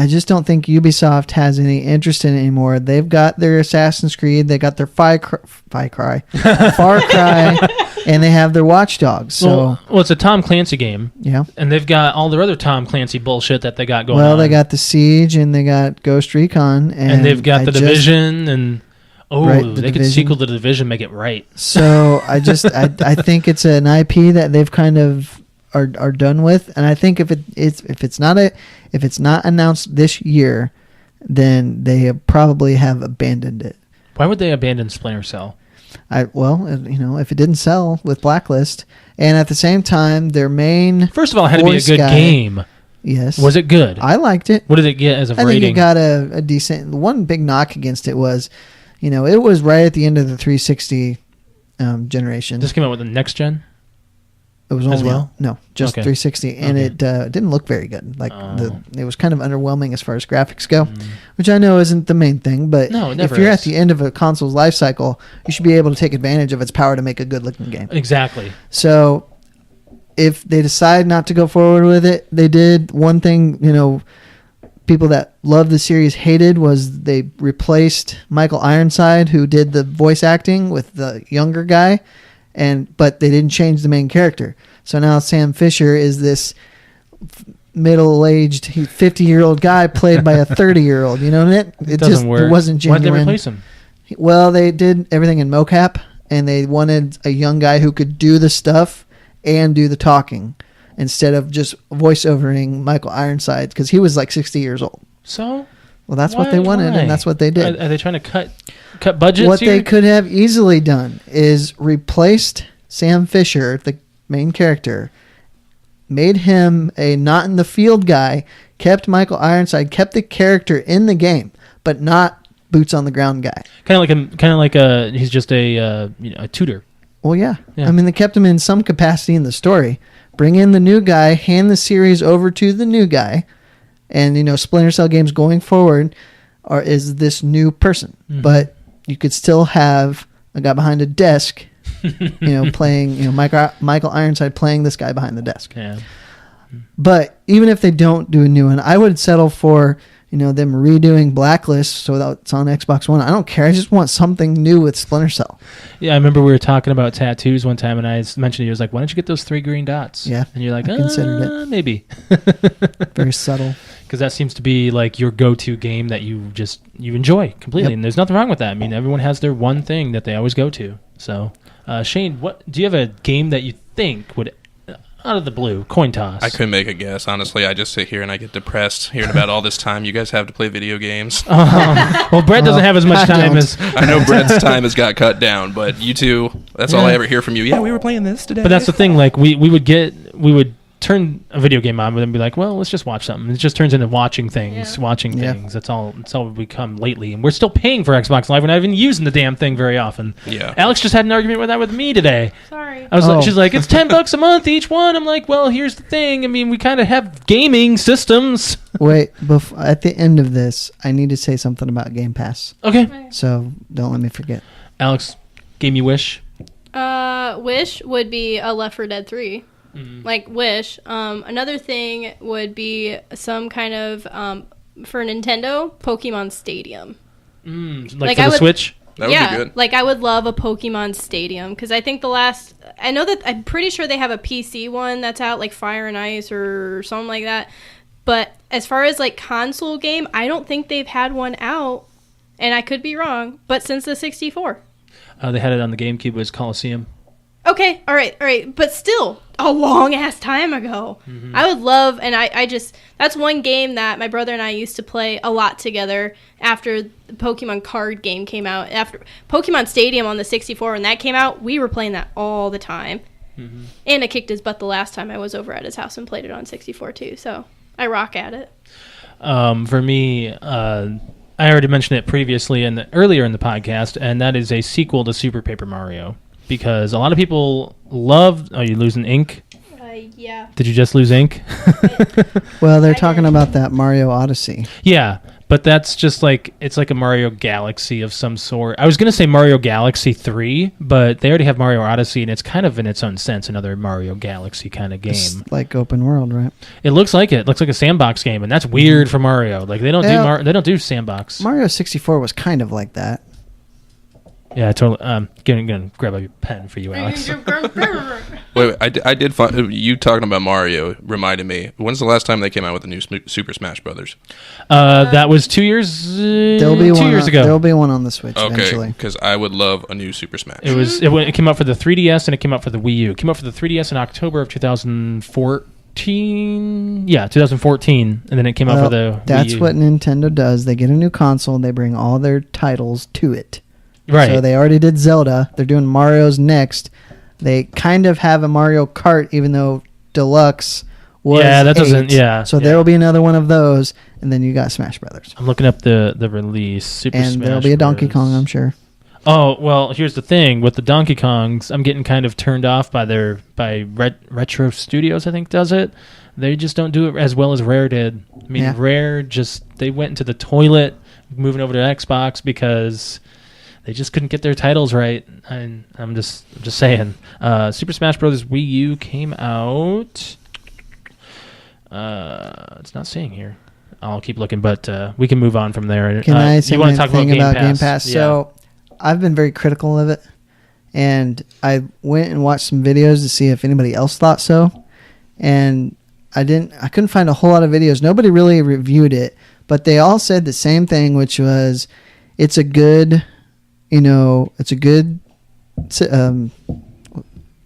S2: just don't think Ubisoft has any interest in it anymore. They've got their Assassin's Creed, they got their Far Cry, and they have their Watch Dogs. So
S3: Well, it's a Tom Clancy game,
S2: yeah.
S3: and they've got all their other Tom Clancy bullshit that they got going on.
S2: Well, they got the Siege and they got Ghost Recon,
S3: and they've got the Division, and
S2: Right, the
S3: they could
S2: Division.
S3: sequel to the Division, make it right.
S2: So I think it's an IP that they've kind of are done with, and I think if it's not announced this year, then they probably have abandoned it.
S3: Why would they abandon Splinter Cell?
S2: If it didn't sell with Blacklist, and at the same time their main
S3: First of all, it had to be a
S2: voice
S3: good
S2: guy-
S3: game.
S2: Yes,
S3: Was it good?
S2: I liked it.
S3: What did it get as a
S2: I think
S3: rating?
S2: it got a decent. One big knock against it was, it was right at the end of the 360 generation.
S3: This came out with the next gen.
S2: It was
S3: as
S2: only
S3: well?
S2: no, just
S3: Okay.
S2: 360, and
S3: Okay.
S2: it didn't look very good. Like
S3: Oh.
S2: it was kind of underwhelming as far as graphics go, which I know isn't the main thing. But
S3: No, it
S2: if
S3: never
S2: you're
S3: is.
S2: at the end of a console's life cycle, you should be able to take advantage of its power to make a good-looking game.
S3: Exactly.
S2: So, if they decide not to go forward with it, they did one thing. People that love the series hated was they replaced Michael Ironside, who did the voice acting, with the younger guy, but they didn't change the main character. So now Sam Fisher is this middle-aged 50-year-old guy played by a 30-year-old. You know, it
S3: Doesn't
S2: just
S3: work.
S2: it wasn't
S3: Why'd
S2: genuine.
S3: they replace him?
S2: Well, they did everything in mocap, and they wanted a young guy who could do the stuff and do the talking instead of just voiceovering Michael Ironside, because he was like 60 years old.
S3: So
S2: Well, that's what they wanted,
S3: why?
S2: and that's what they did.
S3: Are they trying to cut budgets
S2: What
S3: here?
S2: they could have easily done is replaced Sam Fisher, the main character, made him a not in the field guy, kept Michael Ironside, kept the character in the game, but not boots on the ground guy.
S3: He's just a tutor.
S2: Well, yeah.
S3: Yeah.
S2: I mean, they kept him in some capacity in the story. Bring in the new guy, hand the series over to the new guy, and Splinter Cell games going forward is this new person.
S3: Mhm.
S2: But you could still have a guy behind a desk, playing, Michael Ironside playing this guy behind the desk.
S3: Yeah.
S2: But even if they don't do a new one, I would settle for them redoing Blacklist so that it's on Xbox One. I don't care. I just want something new with Splinter Cell.
S3: Yeah, I remember we were talking about tattoos one time, and I mentioned to you, I was like, why don't you get those 3 green dots?
S2: Yeah,
S3: And you're like,
S2: I considered it.
S3: Maybe.
S2: Very subtle.
S3: Because that seems to be like your go-to game that you enjoy completely.
S2: Yep.
S3: And there's nothing wrong with that. I mean, everyone has their one thing that they always go to. So, Shane, do you have a game that you think would, out of the blue, coin toss?
S5: I couldn't make a guess. Honestly, I just sit here and I get depressed hearing about all this time you guys have to play video games.
S3: Well, Brett doesn't have as much
S2: I
S3: time
S2: don't.
S3: as...
S5: I know Brett's time has got cut down, but you two, that's all I ever hear from you. Yeah, we were playing this today.
S3: But that's the thing. Like we would turn a video game on and be like, well, let's just watch something. It just turns into watching things, things. That's all we've become lately. And we're still paying for Xbox Live. We're not even using the damn thing very often.
S5: Yeah.
S3: Alex just had an argument with that with me today.
S4: Sorry.
S3: I was like, she's like, it's $10 a month each one. I'm like, well, here's the thing. I mean, we kind of have gaming systems.
S2: Wait, at the end of this, I need to say something about Game Pass.
S3: Okay.
S2: So don't let me forget.
S3: Alex, game you wish?
S4: Wish would be a Left 4 Dead 3. Like Wish. Another thing would be some kind of for Nintendo Pokemon Stadium.
S3: Like for the Switch.
S5: That would be good.
S4: Like I would love a Pokemon Stadium because I think I'm pretty sure they have a PC one that's out, like Fire and Ice or something like that. But as far as like console game, I don't think they've had one out, and I could be wrong. But since the 64.
S3: They had it on the GameCube. It was Coliseum.
S4: Okay, all right, but still a long ass time ago. I would love, and I just that's one game that my brother and I used to play a lot together after the Pokemon card game came out. After Pokemon Stadium on the 64, when that came out, we were playing that all the time. And I kicked his butt the last time I was over at his house and played it on 64 too. So I rock at it.
S3: For me, I already mentioned it previously earlier in the podcast, and that is a sequel to Super Paper Mario. Because a lot of people love... Oh, you losing ink?
S4: Yeah.
S3: Did you just lose ink?
S2: Well, they're talking about that Mario Odyssey.
S3: Yeah, but that's just like... It's like a Mario Galaxy of some sort. I was going to say Mario Galaxy 3, but they already have Mario Odyssey, and it's kind of, in its own sense, another Mario Galaxy kind of game.
S2: It's like open world, right?
S3: It looks like it. It looks like a sandbox game, and that's weird for Mario. Like, they don't do sandbox.
S2: Mario 64 was kind of like that.
S3: Yeah, totally. Gonna grab a pen for you, Alex.
S5: Wait, I did find you talking about Mario reminded me. When's the last time they came out with a new Super Smash Brothers?
S3: That was 2 years.
S2: There'll be
S3: 2 years ago.
S2: There'll be one on the Switch
S5: Okay,
S2: eventually.
S5: because I would love a new Super Smash.
S3: It came out for the 3DS and it came out for the Wii U. It came out for the 3DS in October of 2014. Yeah, 2014, and then it came out for the
S2: That's
S3: Wii U.
S2: what Nintendo does. They get a new console, they bring all their titles to it.
S3: Right.
S2: So they already did Zelda. They're doing Mario's next. They kind of have a Mario Kart, even though Deluxe was
S3: that
S2: 8.
S3: doesn't. Yeah.
S2: So there will be another one of those, and then you got Smash Brothers.
S3: I'm looking up the release. Super
S2: And
S3: Smash
S2: there'll be a Donkey
S3: Bros.
S2: Kong, I'm sure.
S3: Oh well, here's the thing with the Donkey Kongs. I'm getting kind of turned off by Retro Studios. I think does it. They just don't do it as well as Rare did. I mean, Rare they went into the toilet moving over to Xbox because they just couldn't get their titles right. And I'm just saying. Super Smash Bros. Wii U came out. It's not saying here. I'll keep looking, but we can move on from there.
S2: Can I say one thing about Game Pass?
S3: Yeah.
S2: So I've been very critical of it, and I went and watched some videos to see if anybody else thought so, and I couldn't find a whole lot of videos. Nobody really reviewed it, but they all said the same thing, which was it's a good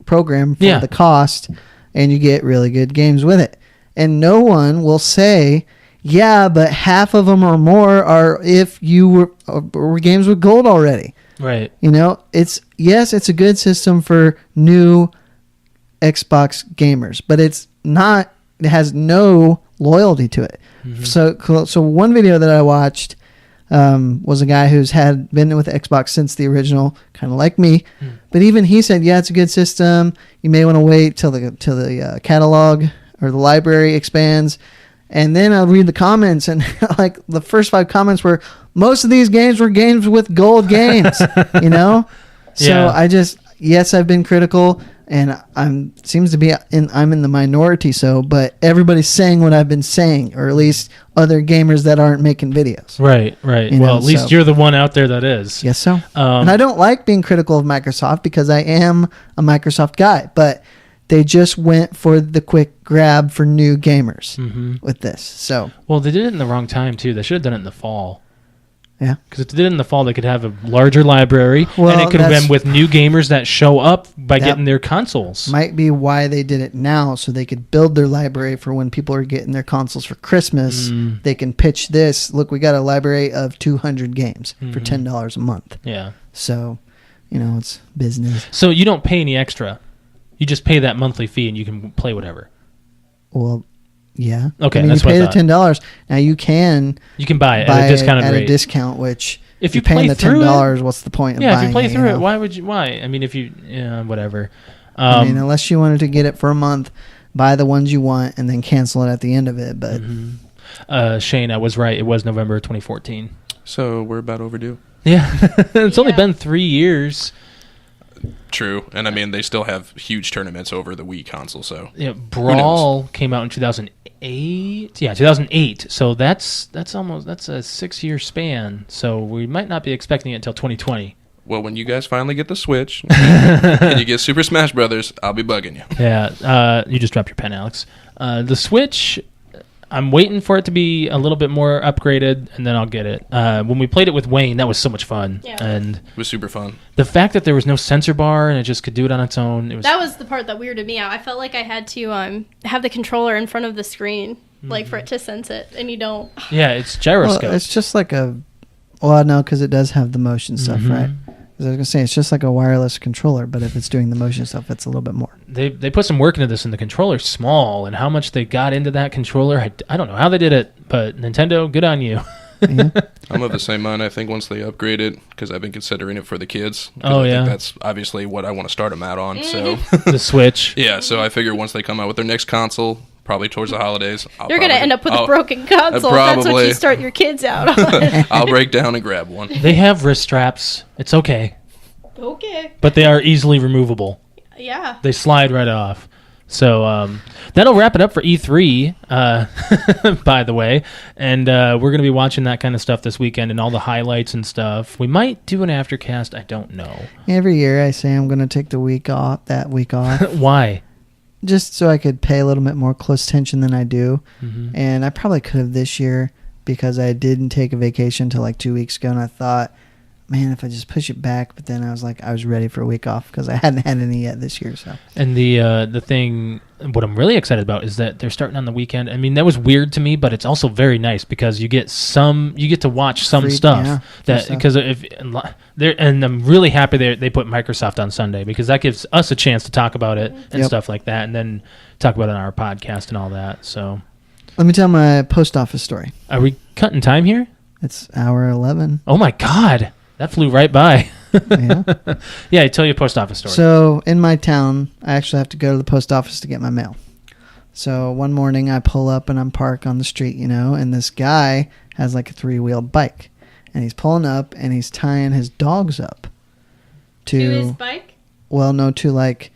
S2: program for the cost, and you get really good games with it. And no one will say, yeah, but half of them or more are if you were games with gold already.
S3: Right.
S2: It's a good system for new Xbox gamers, but it has no loyalty to it. Mm-hmm. So one video that I watched was a guy who's been with Xbox since the original, kind of like me. But even he said, yeah, it's a good system. You may want to wait till the catalog or the library expands. And then I'll read the comments, and like the first 5 comments were, most of these games were games with gold games, So I've been critical, and I'm in the minority. But everybody's saying what I've been saying, or at least other gamers that aren't making videos.
S3: Right. Well, at least you're the one out there that is.
S2: Yes, so. And I don't like being critical of Microsoft because I am a Microsoft guy, but they just went for the quick grab for new gamers with this. So,
S3: well, they did it in the wrong time too. They should have done it in the fall.
S2: Yeah,
S3: because if they did it in the fall, they could have a larger library, and it could have been with new gamers that show up by getting their consoles.
S2: Might be why they did it now, so they could build their library for when people are getting their consoles for Christmas. They can pitch this. Look, we got a library of 200 games for $10 a month.
S3: Yeah.
S2: So, it's business.
S3: So you don't pay any extra. You just pay that monthly fee and you can play whatever.
S2: Well, yeah.
S3: Okay,
S2: I mean,
S3: that's
S2: you
S3: what
S2: pay
S3: I
S2: the
S3: thought.
S2: $10. Now you can
S3: You can buy it
S2: buy
S3: at a discounted
S2: at
S3: rate.
S2: a discount, which
S3: If
S2: you're
S3: you
S2: paying
S3: play
S2: the
S3: through
S2: $10, what's the point of
S3: Yeah,
S2: buying
S3: if you play
S2: it?
S3: through
S2: You
S3: it,
S2: know?
S3: why? I mean, if you, whatever.
S2: I mean, unless you wanted to get it for a month, buy the ones you want, and then cancel it at the end of it. But
S3: Shane, I was right. It was November 2014.
S5: So we're about overdue.
S3: Yeah. It's only
S4: Yeah.
S3: been 3 years.
S5: True, and I mean they still have huge tournaments over the Wii console. So
S3: Yeah, Brawl came out in 2008. Yeah, 2008. So that's a 6-year span. So we might not be expecting it until 2020.
S5: well, when you guys finally get the Switch and you get Super Smash Brothers, I'll be bugging you.
S3: Yeah, you just dropped your pen, Alex. The Switch, I'm waiting for it to be a little bit more upgraded, and then I'll get it. When we played it with Wayne, that was so much fun.
S4: Yeah.
S3: And
S5: It was super fun.
S3: the fact that there was no sensor bar and it just could do it on its own, it was.
S4: That was the part that weirded me out. I felt like I had to have the controller in front of the screen, like for it to sense it, and you don't.
S3: Yeah, it's
S2: well,
S3: gyroscope.
S2: it's just like a. Well, no, because it does have the motion stuff,
S3: Mhm.
S2: right? 'Cause I was gonna say it's just like a wireless controller, but if it's doing the motion stuff, it's a little bit more.
S3: They put some work into this, and the controller's small, and how much they got into that controller, I don't know how they did it, but Nintendo, good on you.
S2: Yeah.
S5: I'm of the same mind. I think once they upgrade it, because I've been considering it for the kids. 'cause
S3: Oh,
S5: I
S3: yeah.
S5: think that's obviously what I want to start them out on. So
S3: The Switch.
S5: yeah, so I figure once they come out with their next console, probably towards the holidays,
S4: You're gonna end up with a
S5: I'll-
S4: broken console. That's what
S5: probably-
S4: you start your kids out on.
S5: I'll break down and grab one.
S3: They have wrist straps. It's okay.
S4: Okay.
S3: But they are easily removable.
S4: Yeah.
S3: They slide right off. So that'll wrap it up for E3, by the way. And we're going to be watching that kind of stuff this weekend and all the highlights and stuff. We might do an aftercast. I don't know.
S2: Every year I say I'm gonna take the week off. That week off.
S3: Why?
S2: Just so I could pay a little bit more close attention than I do.
S3: Mhm.
S2: And I probably could have this year because I didn't take a vacation until like 2 weeks ago, and I thought, man, if I just push it back. But then I was like, I was ready for a week off because I hadn't had any yet this year. So
S3: And the thing, what I'm really excited about is that they're starting on the weekend. I mean, that was weird to me, but it's also very nice because you get to watch some
S2: Free-
S3: stuff
S2: yeah,
S3: that
S2: free
S3: because if and I'm really happy they put Microsoft on Sunday because that gives us a chance to talk about it and
S2: Yep.
S3: stuff like that, and then talk about it on our podcast and all that. So,
S2: let me tell my post office story.
S3: are we cutting time here?
S2: It's hour 11.
S3: Oh my God, that flew right by.
S2: Yeah.
S3: Yeah, tell your post office story.
S2: So in my town, I actually have to go to the post office to get my mail. So one morning I pull up and I'm parked on the street, and this guy has like a 3-wheeled bike. And he's pulling up and he's tying his dogs up
S4: To his bike?
S2: well, no, to like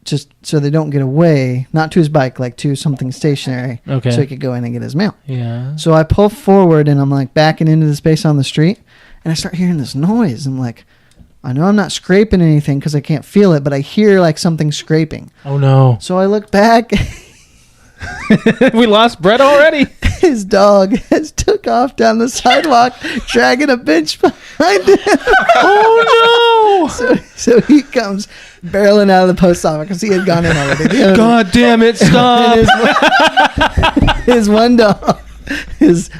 S2: just so they don't get away, not to his bike, like to something stationary.
S3: Okay.
S2: So he could go in and get his mail.
S3: Yeah.
S2: So I pull forward and I'm like backing into the space on the street and I start hearing this noise. I'm like, I know I'm not scraping anything because I can't feel it, but I hear like something scraping.
S3: Oh no.
S2: So I look back.
S3: We lost Brett already.
S2: His dog has took off down the sidewalk, dragging a bench behind him.
S3: Oh no.
S2: So he comes barreling out of the post office because he had gone in already.
S3: God damn it! Stop.
S2: His one dog,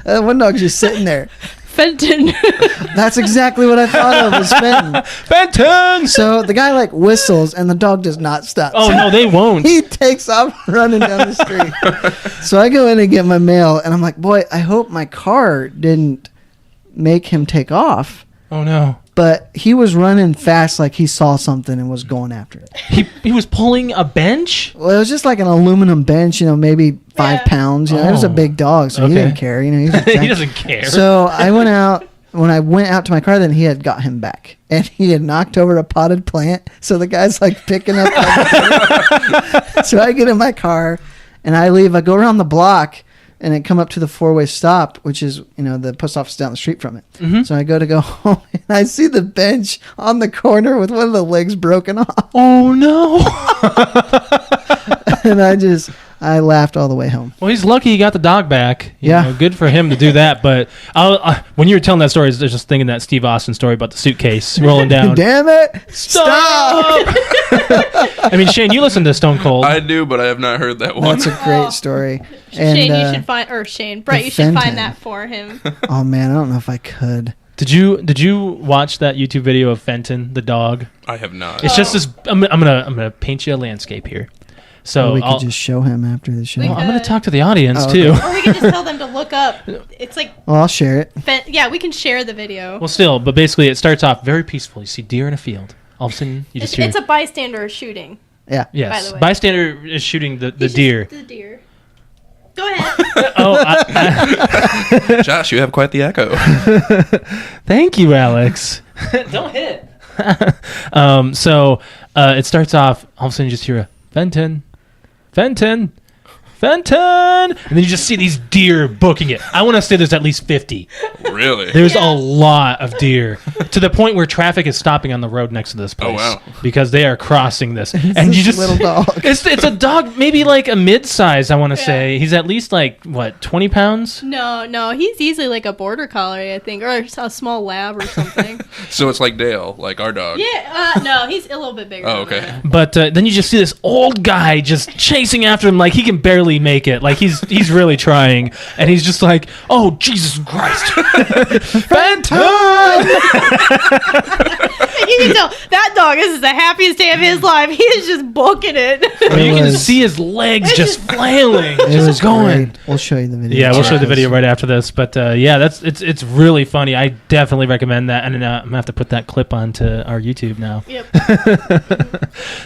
S2: one dog's just sitting there.
S4: Fenton.
S2: That's exactly what I thought of was Fenton.
S3: Fenton.
S2: So the guy like whistles and the dog does not stop.
S3: Oh
S2: So
S3: no, they won't.
S2: he takes off running down the street. So I go in and get my mail and I'm like, boy, I hope my car didn't make him take off.
S3: Oh no.
S2: But he was running fast like he saw something and was going after it.
S3: He was pulling a bench.
S2: Well, it was just like an aluminum bench, maybe 5
S4: Yeah.
S2: pounds. It was a
S3: Oh.
S2: big dog, so he
S3: Okay.
S2: didn't care. He was a
S3: He
S2: giant.
S3: doesn't care.
S2: So I went out. When I went out to my car, then he had got him back, and he had knocked over a potted plant. So the guy's like picking up. So I get in my car, and I leave. I go around the block, and I come up to the 4-way stop, which is the post office down the street from it.
S3: Mhm.
S2: So I go home, and I see the bench on the corner with one of the legs broken off,
S3: Oh no.
S2: and I laughed all the way home.
S3: Well, he's lucky he got the dog back. You
S2: Yeah.
S3: know, good for him to do that. But when you were telling that story, I was just thinking that Steve Austin story about the suitcase rolling down.
S2: Damn it! Stop!
S3: I mean, Shane, you listen to Stone Cold.
S5: I do, but I have not heard that one.
S2: That's a great story. And,
S4: Shane, you should find, or Shane, Brett,
S2: the
S4: you should
S2: Fenton.
S4: find that for him.
S2: oh man, I don't know if I could.
S3: Did you watch that YouTube video of Fenton the dog?
S5: I have not.
S3: It's just this. I'm gonna paint you a landscape here. So
S2: we could just show him after the show.
S4: We
S3: I'm going to
S4: could.
S3: talk to the audience
S2: Oh,
S3: too.
S4: Or we can just tell them to look up. It's like,
S2: Well, I'll share it.
S4: yeah, we can share the video.
S3: Well, still, but basically, it starts off very peaceful. You see deer in a field. All of a sudden, you just hear.
S4: It's a bystander shooting.
S2: Yeah.
S3: Yes,
S4: by the way.
S3: bystander is shooting the deer.
S4: The deer. Go ahead.
S3: Oh,
S5: Josh, you have quite the echo.
S3: thank you, Alex. Don't hit. So it starts off. All of a sudden, you just hear a Fenton, Fenton, Fenton, and then you just see these deer booking it. I want to say there's at least 50.
S5: Really?
S3: There's a lot of deer to the point where traffic is stopping on the road next to this place.
S5: wow.
S3: Because they are crossing this, and
S2: this
S3: you just
S2: little dog.
S3: It's a dog, maybe like a mid-size. I want to say he's at least like what 20 pounds.
S4: No, he's easily like a border collie, I think, or a small lab or something.
S5: So it's like Dale, like our dog.
S4: Yeah, no, he's a little bit bigger.
S5: Oh,
S4: than
S5: okay.
S4: that.
S3: But then you just see this old guy just chasing after him, like he can barely make it. Like he's really trying, and he's just like, "Oh Jesus Christ, Phantom!"
S4: You can tell that dog. This is the happiest day of his life. He is just booking it.
S3: I mean, you can
S2: was-
S3: see his legs just flailing,
S2: It
S3: just
S2: was
S3: going.
S2: great. We'll show you the video.
S3: Yeah, we'll show the video right after this. But yeah, it's really funny. I definitely recommend that, and I'm gonna have to put that clip onto our YouTube now.
S4: Yep.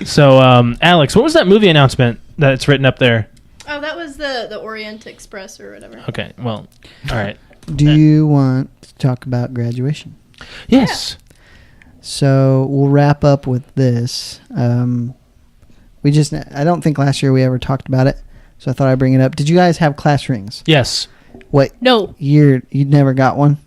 S3: So, Alex, what was that movie announcement that's written up there?
S4: Oh, that was the Orient Express or whatever.
S3: Okay, well, all right.
S2: Do you want to talk about graduation?
S3: Yes.
S2: So we'll wrap up with this. I don't think last year we ever talked about it, so I thought I'd bring it up. Did you guys have class rings?
S3: Yes.
S2: What
S4: No,
S2: year? You never got one?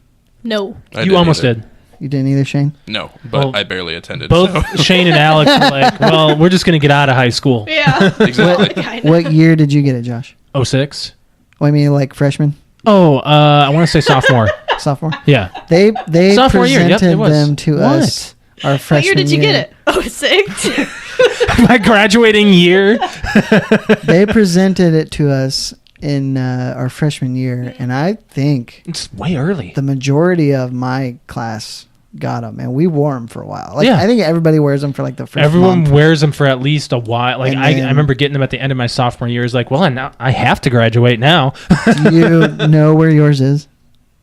S4: no.
S5: I
S3: You almost
S5: either.
S3: did.
S2: You didn't either, Shane?
S5: No, but
S3: Well,
S5: I barely attended.
S3: Both
S5: so.
S3: Shane and Alex were like, well, we're just going to get out of high school.
S4: Yeah.
S5: Exactly.
S4: Kinda.
S2: What year did you get it, Josh?
S3: 06?
S2: Oh, I mean, like freshman,
S3: Oh, I want to say sophomore.
S2: sophomore.
S3: Yeah.
S2: They
S3: Sophomore year,
S2: presented
S3: yep, it was.
S2: them to
S3: What?
S2: us. Our freshman
S4: What year did you get it? Oh, 6.
S3: My graduating year.
S2: They presented it to us in our freshman year, and I think
S3: It's way early.
S2: the majority of my class got them, and we wore them for a while. Like,
S3: Yeah.
S2: I think everybody wears them for like the first
S3: Everyone
S2: month.
S3: wears them for at least a while. Like
S2: And
S3: I
S2: then-
S3: remember getting them at the end of my sophomore year. It's like, well, I have to graduate now.
S2: Do you know where yours is?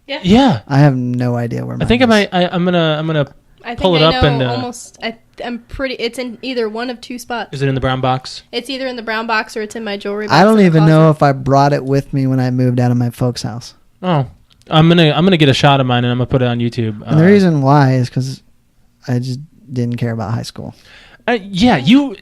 S3: Yeah.
S2: I have no idea where mine
S3: I think
S2: is.
S3: I'm gonna
S4: I think
S3: pull it
S4: I
S3: up
S4: know
S3: and
S4: almost. I'm pretty. It's in either one of two spots.
S3: is it in the brown box?
S4: It's either in the brown box or it's in my jewelry box.
S2: I don't
S4: in the
S2: even know
S4: closet.
S2: if I brought it with me when I moved out of my folks' house.
S3: Oh. I'm gonna get a shot of mine and I'm gonna put it on YouTube.
S2: And the reason why is because I just didn't care about high school.
S3: Yeah, you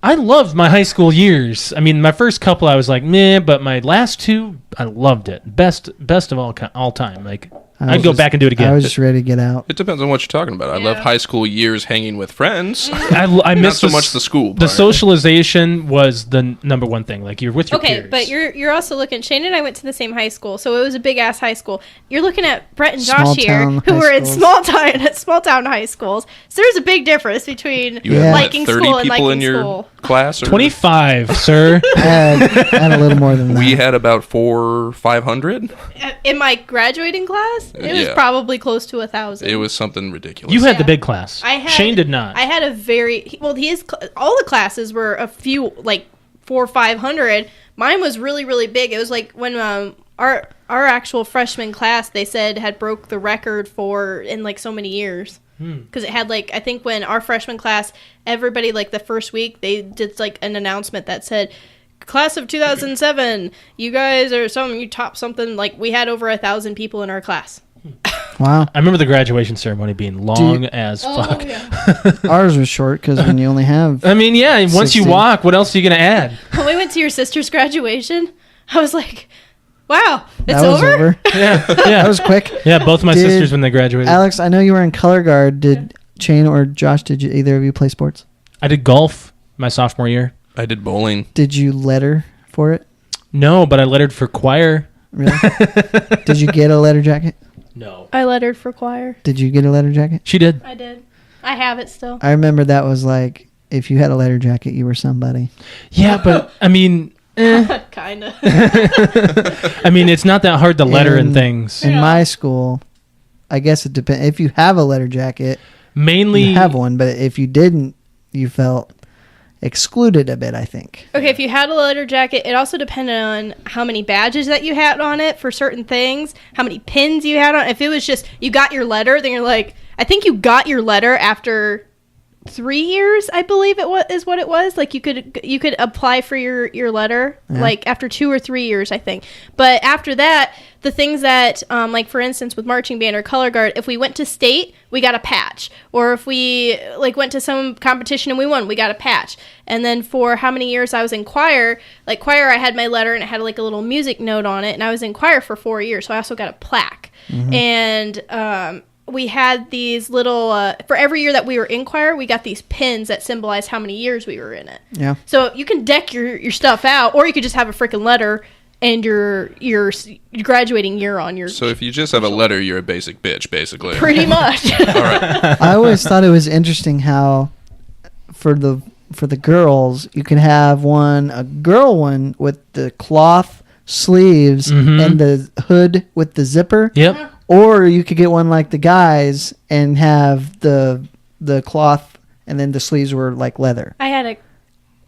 S3: I loved my high school years. I mean, my first couple I was like, meh, but my last two I loved it. Best of all time. Like
S2: I
S3: I'd
S2: was
S3: go
S2: just-
S3: back and do it again.
S2: I was just ready to get out.
S5: It depends on what you're talking about. I love
S4: Yeah.
S5: high school years hanging with friends.
S3: I
S5: Not
S3: missed
S5: so much the school
S3: The
S5: part.
S3: socialization was the number one thing. Like you're with your
S4: Okay,
S3: peers.
S4: but you're also looking. Shane and I went to the same high school, so it was a big ass high school. You're looking at Brett and
S2: Small
S4: Josh here,
S2: town
S4: who
S2: high
S4: were in
S2: schools.
S4: small town high schools. So there's a big difference between
S5: You
S2: Yeah.
S5: had what,
S4: liking
S5: 30
S4: school and
S5: people
S4: liking
S5: in your
S4: school.
S5: class? Or
S3: 25, sir.
S2: I had a little more than that.
S5: We had about 500.
S4: In my graduating class, it was
S5: Yeah.
S4: probably close to 1,000.
S5: It was something ridiculous.
S3: You had the
S4: Yeah.
S3: big class.
S4: I had,
S3: Shane did not.
S4: I had a very all the classes were a few like 400 or 500. Mine was really really big. It was like when our actual freshman class they said had broke the record for in like so many years. Because it had like I think when our freshman class everybody like the first week they did like an announcement that said class of 2007 you guys are you top something like we had over 1,000 people in our class.
S2: Wow.
S3: I remember the graduation ceremony being long as fuck.
S4: yeah.
S2: Ours was short because when you only have
S3: I mean, yeah, once you
S2: 60.
S3: walk, what else are you going to add?
S4: When we went to your sister's graduation, I was like, wow, it's
S2: that was over.
S3: Yeah.
S2: That
S3: Yeah.
S2: was quick.
S3: Yeah, both of my
S2: Did-
S3: sisters when they graduated.
S2: Alex, I know you were in color guard. Did Shane or Josh, did you, either of you play sports?
S3: I did golf my sophomore year.
S5: I did bowling.
S2: Did you letter for it?
S3: No, but I lettered for choir.
S2: Really? Did you get a letter jacket?
S3: No.
S4: I lettered for choir.
S2: Did you get a letter jacket?
S3: She did.
S4: I did. I have it still.
S2: I remember that was like, if you had a letter jacket, you were somebody.
S3: Yeah, but I mean,
S4: kind of.
S3: I mean, it's not that hard to letter and
S2: In-
S3: things.
S2: In my school, I guess it depends. If you have a letter jacket,
S3: Mainly,
S2: you have one. But if you didn't, you felt excluded a bit, I think.
S4: Okay, if you had a letter jacket, it also depended on how many badges that you had on it for certain things, how many pins you had on. If it was just you got your letter, then you're like, I think you got your letter after 3 years, I believe is what it was. Like you could apply for your letter like after 2 or 3 years, I think. But after that, the things that like for instance with marching band or color guard, if we went to state, we got a patch, or if we like went to some competition and we won, we got a patch. And then for how many years I was in choir, like choir, I had my letter and it had like a little music note on it, and I was in choir for 4 years, so I also got a plaque. And we had these little, for every year that we were in choir, we got these pins that symbolize how many years we were in it.
S2: Yeah.
S4: So you can deck your stuff out, or you could just have a freaking letter and your graduating year on your...
S5: So if you just have a letter, you're a basic bitch, basically.
S4: Pretty much.
S5: All right.
S2: I always thought it was interesting how for the girls, you can have a girl one with the cloth sleeves and the hood with the zipper.
S3: Yep.
S2: Or you could get one like the guys and have the cloth and then the sleeves were like leather.
S4: I had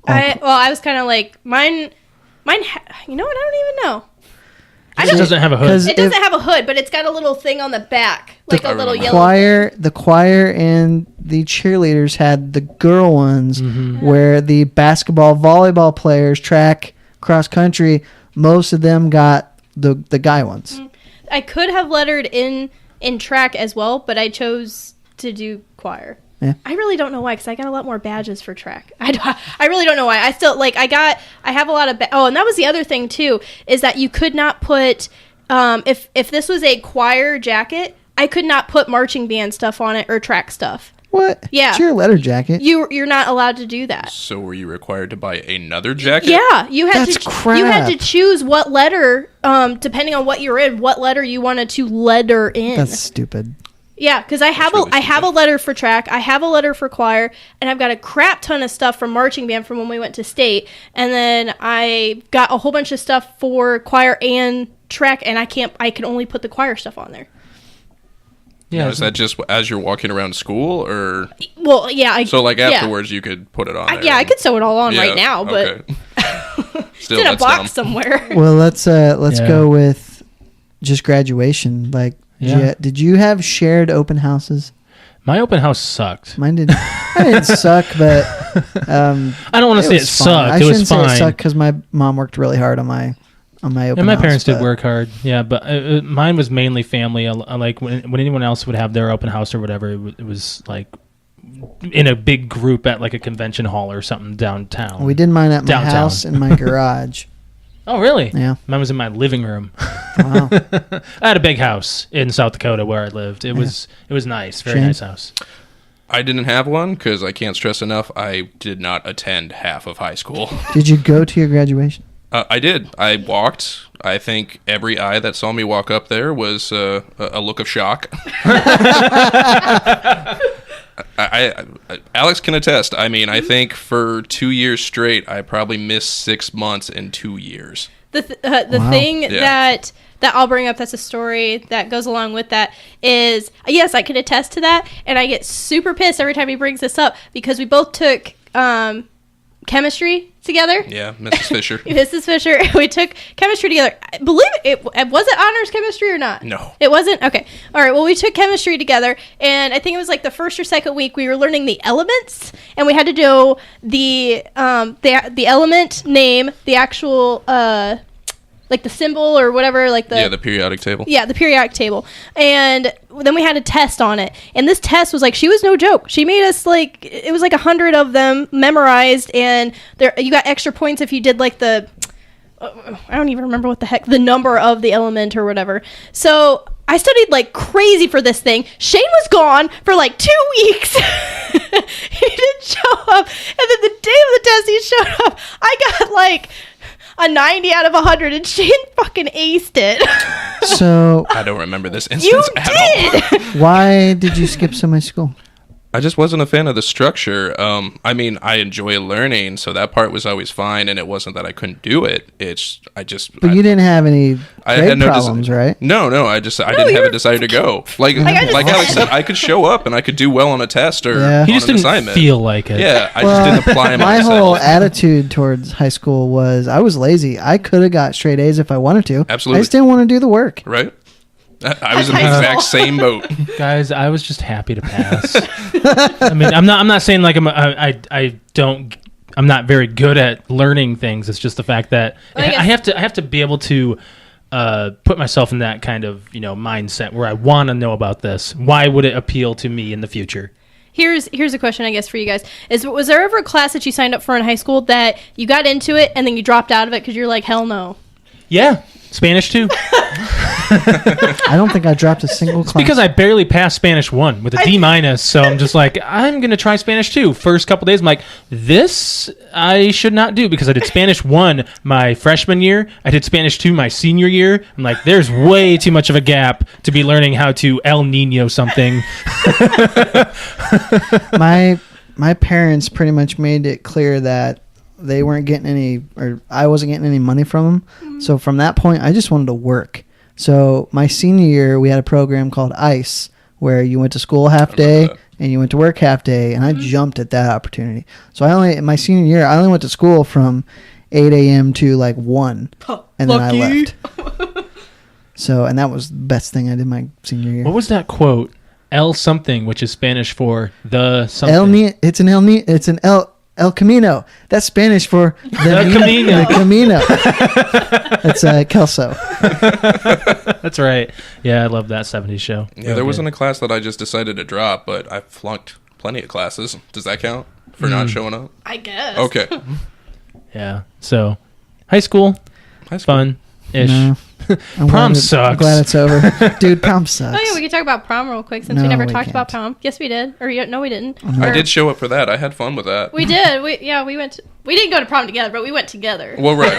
S4: I was kind of like, mine, you know what, I don't even know.
S3: It doesn't have a hood.
S4: It doesn't have a hood, but it's got a little thing on the back, like a little yellow thing.
S2: The choir and the cheerleaders had the girl ones where the basketball, volleyball players, track, cross country, most of them got the guy ones.
S4: I could have lettered in track as well, but I chose to do choir.
S2: Yeah.
S4: I really don't know why, because I got a lot more badges for track. I really don't know why. I still, like, I have a lot of, and that was the other thing, too, is that you could not put, if this was a choir jacket, I could not put marching band stuff on it or track stuff.
S2: What?
S4: Yeah.
S2: It's your letter jacket.
S4: You're not allowed to do that.
S5: So were you required to buy another jacket?
S4: Yeah, you had
S2: That's
S4: to.
S2: crap.
S4: You had to choose what letter, depending on what you're in, what letter you wanted to letter in.
S2: That's stupid.
S4: Yeah, because I have a letter for track, I have a letter for choir, and I've got a crap ton of stuff from marching band from when we went to state, and then I got a whole bunch of stuff for choir and track, and I can only put the choir stuff on there.
S3: Yeah.
S5: Is that just as you're walking around school, or?
S4: Well, yeah.
S5: So like afterwards, you could put it on. There
S4: I could sew it all on right now, but
S5: okay.
S4: it's in a box somewhere.
S2: Well, let's go with just graduation. Like, did you have shared open houses?
S3: My open house sucked.
S2: Mine didn't. I didn't suck, but
S3: I don't want to say it sucked.
S2: I
S3: It was
S2: shouldn't say
S3: fine.
S2: it sucked because my mom worked really hard on my open
S3: And my
S2: house,
S3: parents did
S2: but-
S3: work hard. Yeah, but mine was mainly family. Like when anyone else would have their open house or whatever, it was like in a big group at like a convention hall or something downtown.
S2: We did mine at my
S3: Downtown.
S2: house in my garage.
S3: Oh, really?
S2: Yeah.
S3: Mine was in my living room.
S2: Wow.
S3: I had a big house in South Dakota where I lived. It was nice, very
S2: Shane?
S3: nice house.
S5: I didn't have one because I can't stress enough, I did not attend half of high school.
S2: Did you go to your graduation?
S5: I did. I walked. I think every eye that saw me walk up there was a look of shock. Alex can attest. I mean, I think for 2 years straight, I probably missed 6 months in 2 years.
S4: The
S2: Wow.
S4: thing
S5: Yeah.
S4: that I'll bring up that's a story that goes along with that is, yes, I can attest to that, and I get super pissed every time he brings this up because we both took chemistry together.
S5: Yeah, Mrs. Fisher.
S4: Mrs. Fisher, we took chemistry together. I believe it was it honors chemistry or not?
S5: No.
S4: It wasn't? Okay. All right. Well, we took chemistry together, and I think it was like the first or second week we were learning the elements, and we had to do the element name, the actual like the symbol or whatever, like
S5: The periodic table.
S4: Yeah, the periodic table. And then we had a test on it. And this test was like, she was no joke. She made us like, it was like 100 of them memorized. And there, you got extra points if you did like the, I don't even remember what the heck, the number of the element or whatever. So I studied like crazy for this thing. Shane was gone for like 2 weeks. He didn't show up. And then the day of the test he showed up, I got like a 90 out of 100, and Shane fucking aced it.
S2: So
S5: I don't remember this
S4: You
S5: instance at all.
S4: did.
S2: why did you skip so much school?
S5: I just wasn't a fan of the structure. I mean, I enjoy learning, so that part was always fine, and it wasn't that I couldn't do it.
S2: But you didn't have any grade problems, right?
S5: No, I didn't have a desire to go. Like Alex said, I could show up and I could do well on a test or on
S3: He just
S5: an
S3: didn't
S5: assignment.
S3: feel like it.
S5: Yeah, I just didn't apply myself.
S2: My whole attitude towards high school was I was lazy. I could have got straight A's if I wanted to.
S5: Absolutely.
S2: I just didn't want to do the work.
S5: Right? I was in the exact same boat.
S3: Guys, I was just happy to pass. I mean, I'm not saying like I'm not very good at learning things. It's just the fact that I have to be able to put myself in that kind of, mindset where I want to know about this. Why would it appeal to me in the future?
S4: Here's a question, I guess, for you guys. Was there ever a class that you signed up for in high school that you got into it and then you dropped out of it because you're like, hell no?
S3: Yeah. Spanish 2.
S2: I don't think I dropped a single class.
S3: Because I barely passed Spanish 1 with a D-, so I'm just like, I'm going to try Spanish 2. First couple days, I'm like, this I should not do, because I did Spanish 1 my freshman year. I did Spanish 2 my senior year. I'm like, there's way too much of a gap to be learning how to El Nino something.
S2: My parents pretty much made it clear that they weren't getting any, or I wasn't getting any money from them. Mm-hmm. So from that point, I just wanted to work. So my senior year, we had a program called ICE, where you went to school half day and you went to work half day, and I jumped at that opportunity. So in my senior year, I only went to school from 8 a.m. to like 1, and then I left. So, and that was the best thing I did my senior year.
S3: What was that quote? El something, which is Spanish for the something.
S2: It's an El Camino. That's Spanish for
S3: the Camino.
S2: The Camino. That's Kelso.
S3: That's right. Yeah, I love that 70s show.
S5: Yeah, there wasn't a class that I just decided to drop, but I flunked plenty of classes. Does that count for not showing up?
S4: I guess.
S5: Okay.
S3: Yeah. So, high school. Fun-ish.
S2: No.
S3: Prom sucks.
S2: I'm glad it's over. Dude, prom sucks.
S4: Oh, yeah, we could talk about prom real quick since we never talked about prom. Yes, we did. No, we didn't.
S5: I did show up for that. I had fun with that.
S4: We did. We went. We didn't go to prom together, but we went together.
S5: Well, right.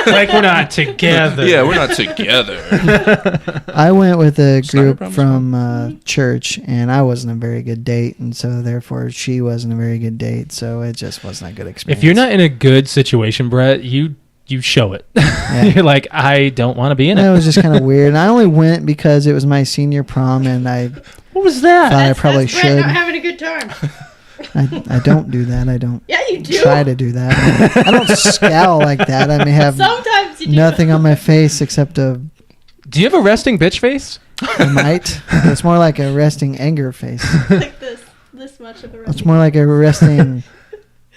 S3: Like we're not together.
S5: Yeah, we're not together.
S2: I went with a group from church, and I wasn't a very good date, and so therefore she wasn't a very good date, so it just wasn't a good experience.
S3: If you're not in a good situation, Brett, you show it. Yeah. You're like, I don't want to be in it.
S2: It was just kind of weird. And I only went because it was my senior prom, and I
S3: what was that?
S2: Thought I probably should.
S4: Brett not having a good time.
S2: I don't do that. I don't.
S4: Yeah, you do.
S2: Try to do that. I don't scowl like that. I may have
S4: sometimes you do.
S2: Nothing on my face except a.
S3: Do you have a resting bitch face?
S2: I might. It's more like a resting anger face.
S4: Like this much of a resting.
S2: It's more like a resting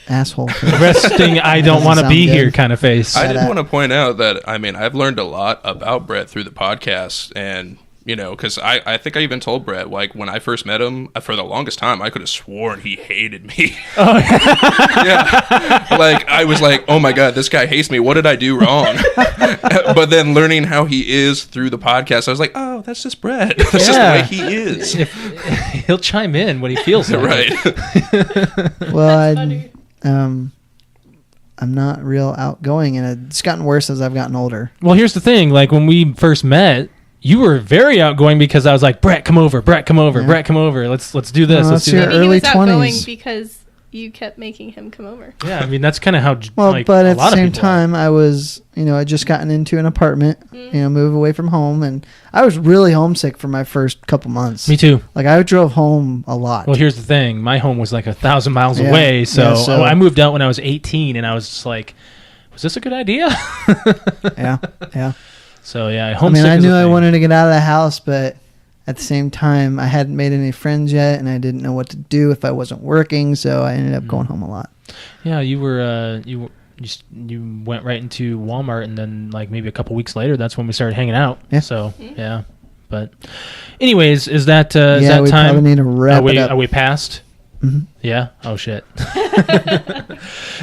S2: asshole face.
S3: Resting I don't want to be here kind of face.
S5: I did want to point out that, I've learned a lot about Brett through the podcast, and because I think I even told Brett, like, when I first met him, for the longest time, I could have sworn he hated me.
S3: Oh,
S5: yeah. Like, I was like, oh my God, this guy hates me. What did I do wrong? But then learning how he is through the podcast, I was like, oh, that's just Brett. That's just the way he is.
S3: He'll chime in when he feels like
S5: right.
S3: it.
S2: Well, I'm not real outgoing, and it's gotten worse as I've gotten older.
S3: Well, here's the thing. Like, when we first met, you were very outgoing because I was like, Brett, come over. Brett, come over. Yeah. Brett, come over. Let's do this. Let's do that.
S2: Early
S4: he was outgoing
S2: 20s.
S4: Because you kept making him come over.
S3: Yeah, that's kind of how.
S2: But at the same time, I was, I just gotten into an apartment, move away from home, and I was really homesick for my first couple months.
S3: Me too.
S2: Like, I drove home a lot.
S3: Well, here's the thing: my home was like 1,000 miles away, so I moved out when I was 18, and I was just like, was this a good idea?
S2: Yeah.
S3: So yeah,
S2: I knew I wanted to get out of the house, but at the same time, I hadn't made any friends yet, and I didn't know what to do if I wasn't working, so I ended up going home a lot.
S3: Yeah, you were you went right into Walmart, and then like maybe a couple weeks later, that's when we started hanging out. Yeah. So yeah, but anyways, is that is that
S2: we
S3: time?
S2: Probably need to wrap it up.
S3: Are we past?
S2: Mm-hmm.
S3: Yeah. Oh shit.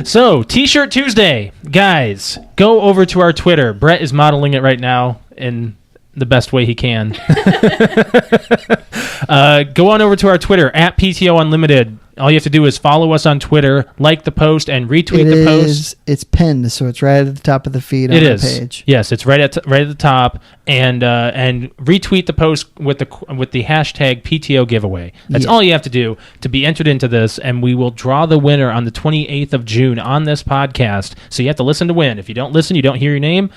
S3: So T-shirt Tuesday, guys, go over to our Twitter. Brett is modeling it right now in the best way he can. Go on over to our Twitter at PTOUnlimited. All you have to do is follow us on Twitter, like the post, and retweet the post.
S2: It's pinned, so it's right at the top of the feed on the page.
S3: Yes, it's right at the top, and retweet the post with the hashtag PTO giveaway. That's all you have to do to be entered into this, and we will draw the winner on the 28th of June on this podcast. So you have to listen to win. If you don't listen, you don't hear your name,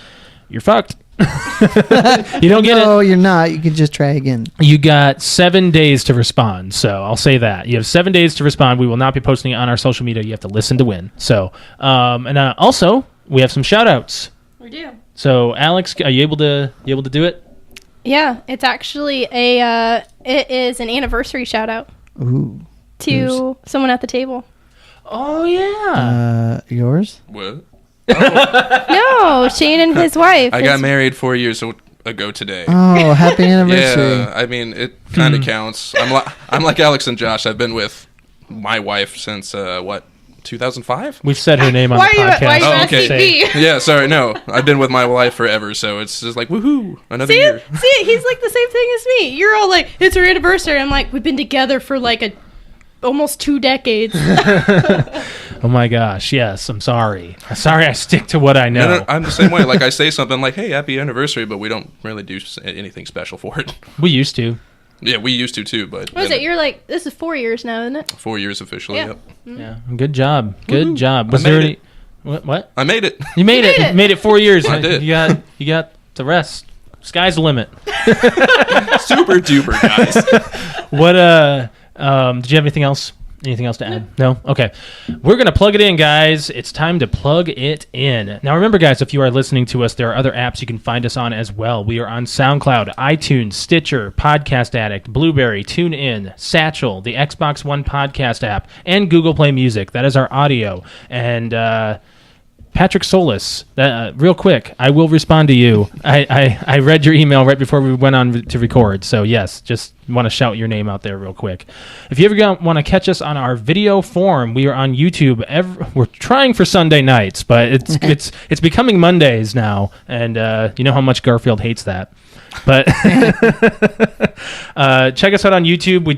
S3: you're fucked. You don't get it.
S2: No, you're not. You can just try again.
S3: You got 7 days to respond, so I'll say that. You have 7 days to respond. We will not be posting it on our social media. You have to listen to win. So, and also, we have some shout-outs.
S4: We do.
S3: So, Alex, are you able to do it?
S4: Yeah, it's actually it is an anniversary shout-out to someone at the table.
S3: Oh, yeah.
S2: Yours?
S5: What?
S4: No, Shane and his wife.
S5: I got married 4 years ago today.
S2: Oh, happy anniversary.
S5: Yeah, I mean, it kind of counts. I'm like Alex and Josh. I've been with my wife since, 2005?
S3: We've said her name on the podcast.
S4: Why are you asking me?
S5: Yeah, sorry, no. I've been with my wife forever, so it's just like, woohoo, another year.
S4: See, he's like the same thing as me. You're all like, it's her anniversary. I'm like, we've been together for like almost 2 decades.
S3: Oh my gosh, yes, I'm sorry. I stick to what I know.
S5: No, I'm the same way. Like, I say something like, hey, happy anniversary, but we don't really do anything special for it.
S3: We used to.
S5: Yeah, we used to too, but...
S4: What is it? You're like, this is 4 years now, isn't it?
S5: 4 years officially,
S4: Yeah.
S5: yep.
S3: Yeah, good job. Good job. Was
S5: I
S3: there
S5: made
S3: any... What?
S5: I made it.
S3: You made it. You made it 4 years.
S5: I did.
S3: You got the rest. Sky's the limit.
S5: Super duper, guys.
S3: What did you have anything else? Anything else to add? No? Okay. We're going to plug it in, guys. It's time to plug it in. Now, remember, guys, if you are listening to us, there are other apps you can find us on as well. We are on SoundCloud, iTunes, Stitcher, Podcast Addict, Blueberry, TuneIn, Satchel, the Xbox One podcast app, and Google Play Music. That is our audio. And Patrick Solis, real quick, I will respond to you. I read your email right before we went on to record. So, yes, just want to shout your name out there real quick. If you ever want to catch us on our video form, we are on YouTube. We're trying for Sunday nights, but it's becoming Mondays now. And you know how much Garfield hates that. But check us out on YouTube. We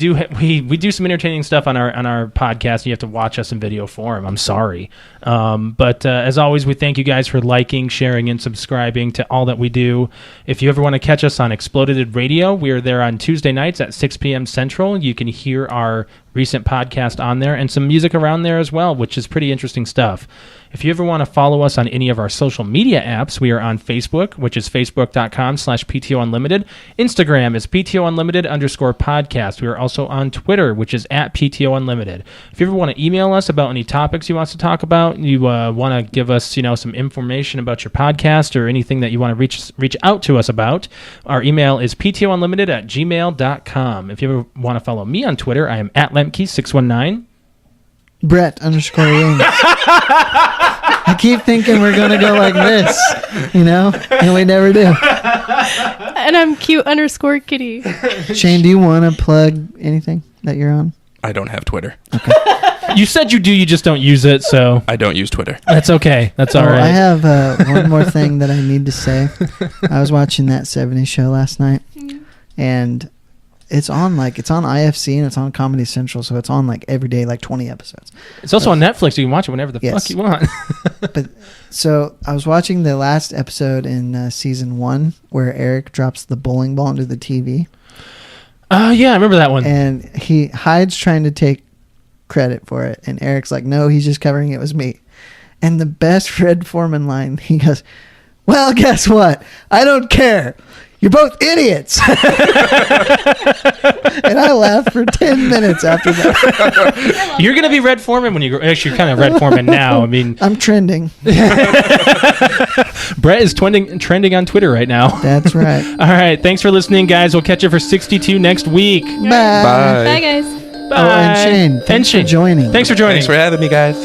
S3: do some entertaining stuff on our podcast. You have to watch us in video form. I'm sorry, but as always, we thank you guys for liking, sharing, and subscribing to all that we do. If you ever want to catch us on Exploded Radio, we are there on Tuesday nights at 6 p.m. Central. You can hear our recent podcast on there and some music around there as well, which is pretty interesting stuff. If you ever want to follow us on any of our social media apps, we are on Facebook, which is facebook.com/PTOUnlimited. Instagram is PTOUnlimited_podcast. We are also on Twitter, which is @PTOUnlimited. If you ever want to email us about any topics you want us to talk about, you want to give us, some information about your podcast or anything that you want to reach out to us about, our email is PTOUnlimited@gmail.com. If you ever want to follow me on Twitter, I am @Lemke619.
S2: Brett_Yanes. I keep thinking we're going to go like this, and we never do.
S4: And I'm cute_kitty.
S2: Shane, do you want to plug anything that you're on?
S5: I don't have Twitter.
S2: Okay.
S3: You said you do, you just don't use it, so...
S5: I don't use Twitter.
S3: That's okay. That's all right.
S2: I have one more thing that I need to say. I was watching that 70s show last night, and... It's on IFC and it's on Comedy Central, so it's on every day, 20 episodes.
S3: It's also on Netflix. You can watch it whenever the fuck you want.
S2: But so I was watching the last episode in season 1 where Eric drops the bowling ball into the TV.
S3: Oh, yeah, I remember that one.
S2: And Hyde's trying to take credit for it, and Eric's like, no, he's just covering it was me. And the best Fred Foreman line, he goes, well, guess what? I don't care. You're both idiots. And I laughed for 10 minutes after that.
S3: You're going to be Red Foreman when you grow. Actually, you're kind of Red Foreman now. I mean,
S2: I'm trending.
S3: Brett is trending on Twitter right now.
S2: That's right.
S3: All right. Thanks for listening, guys. We'll catch you for 62 next week.
S2: Bye.
S5: Bye.
S4: Bye, guys.
S3: Bye.
S2: Oh, and Shane, thanks for joining.
S3: Thanks for joining.
S5: Thanks for having me, guys.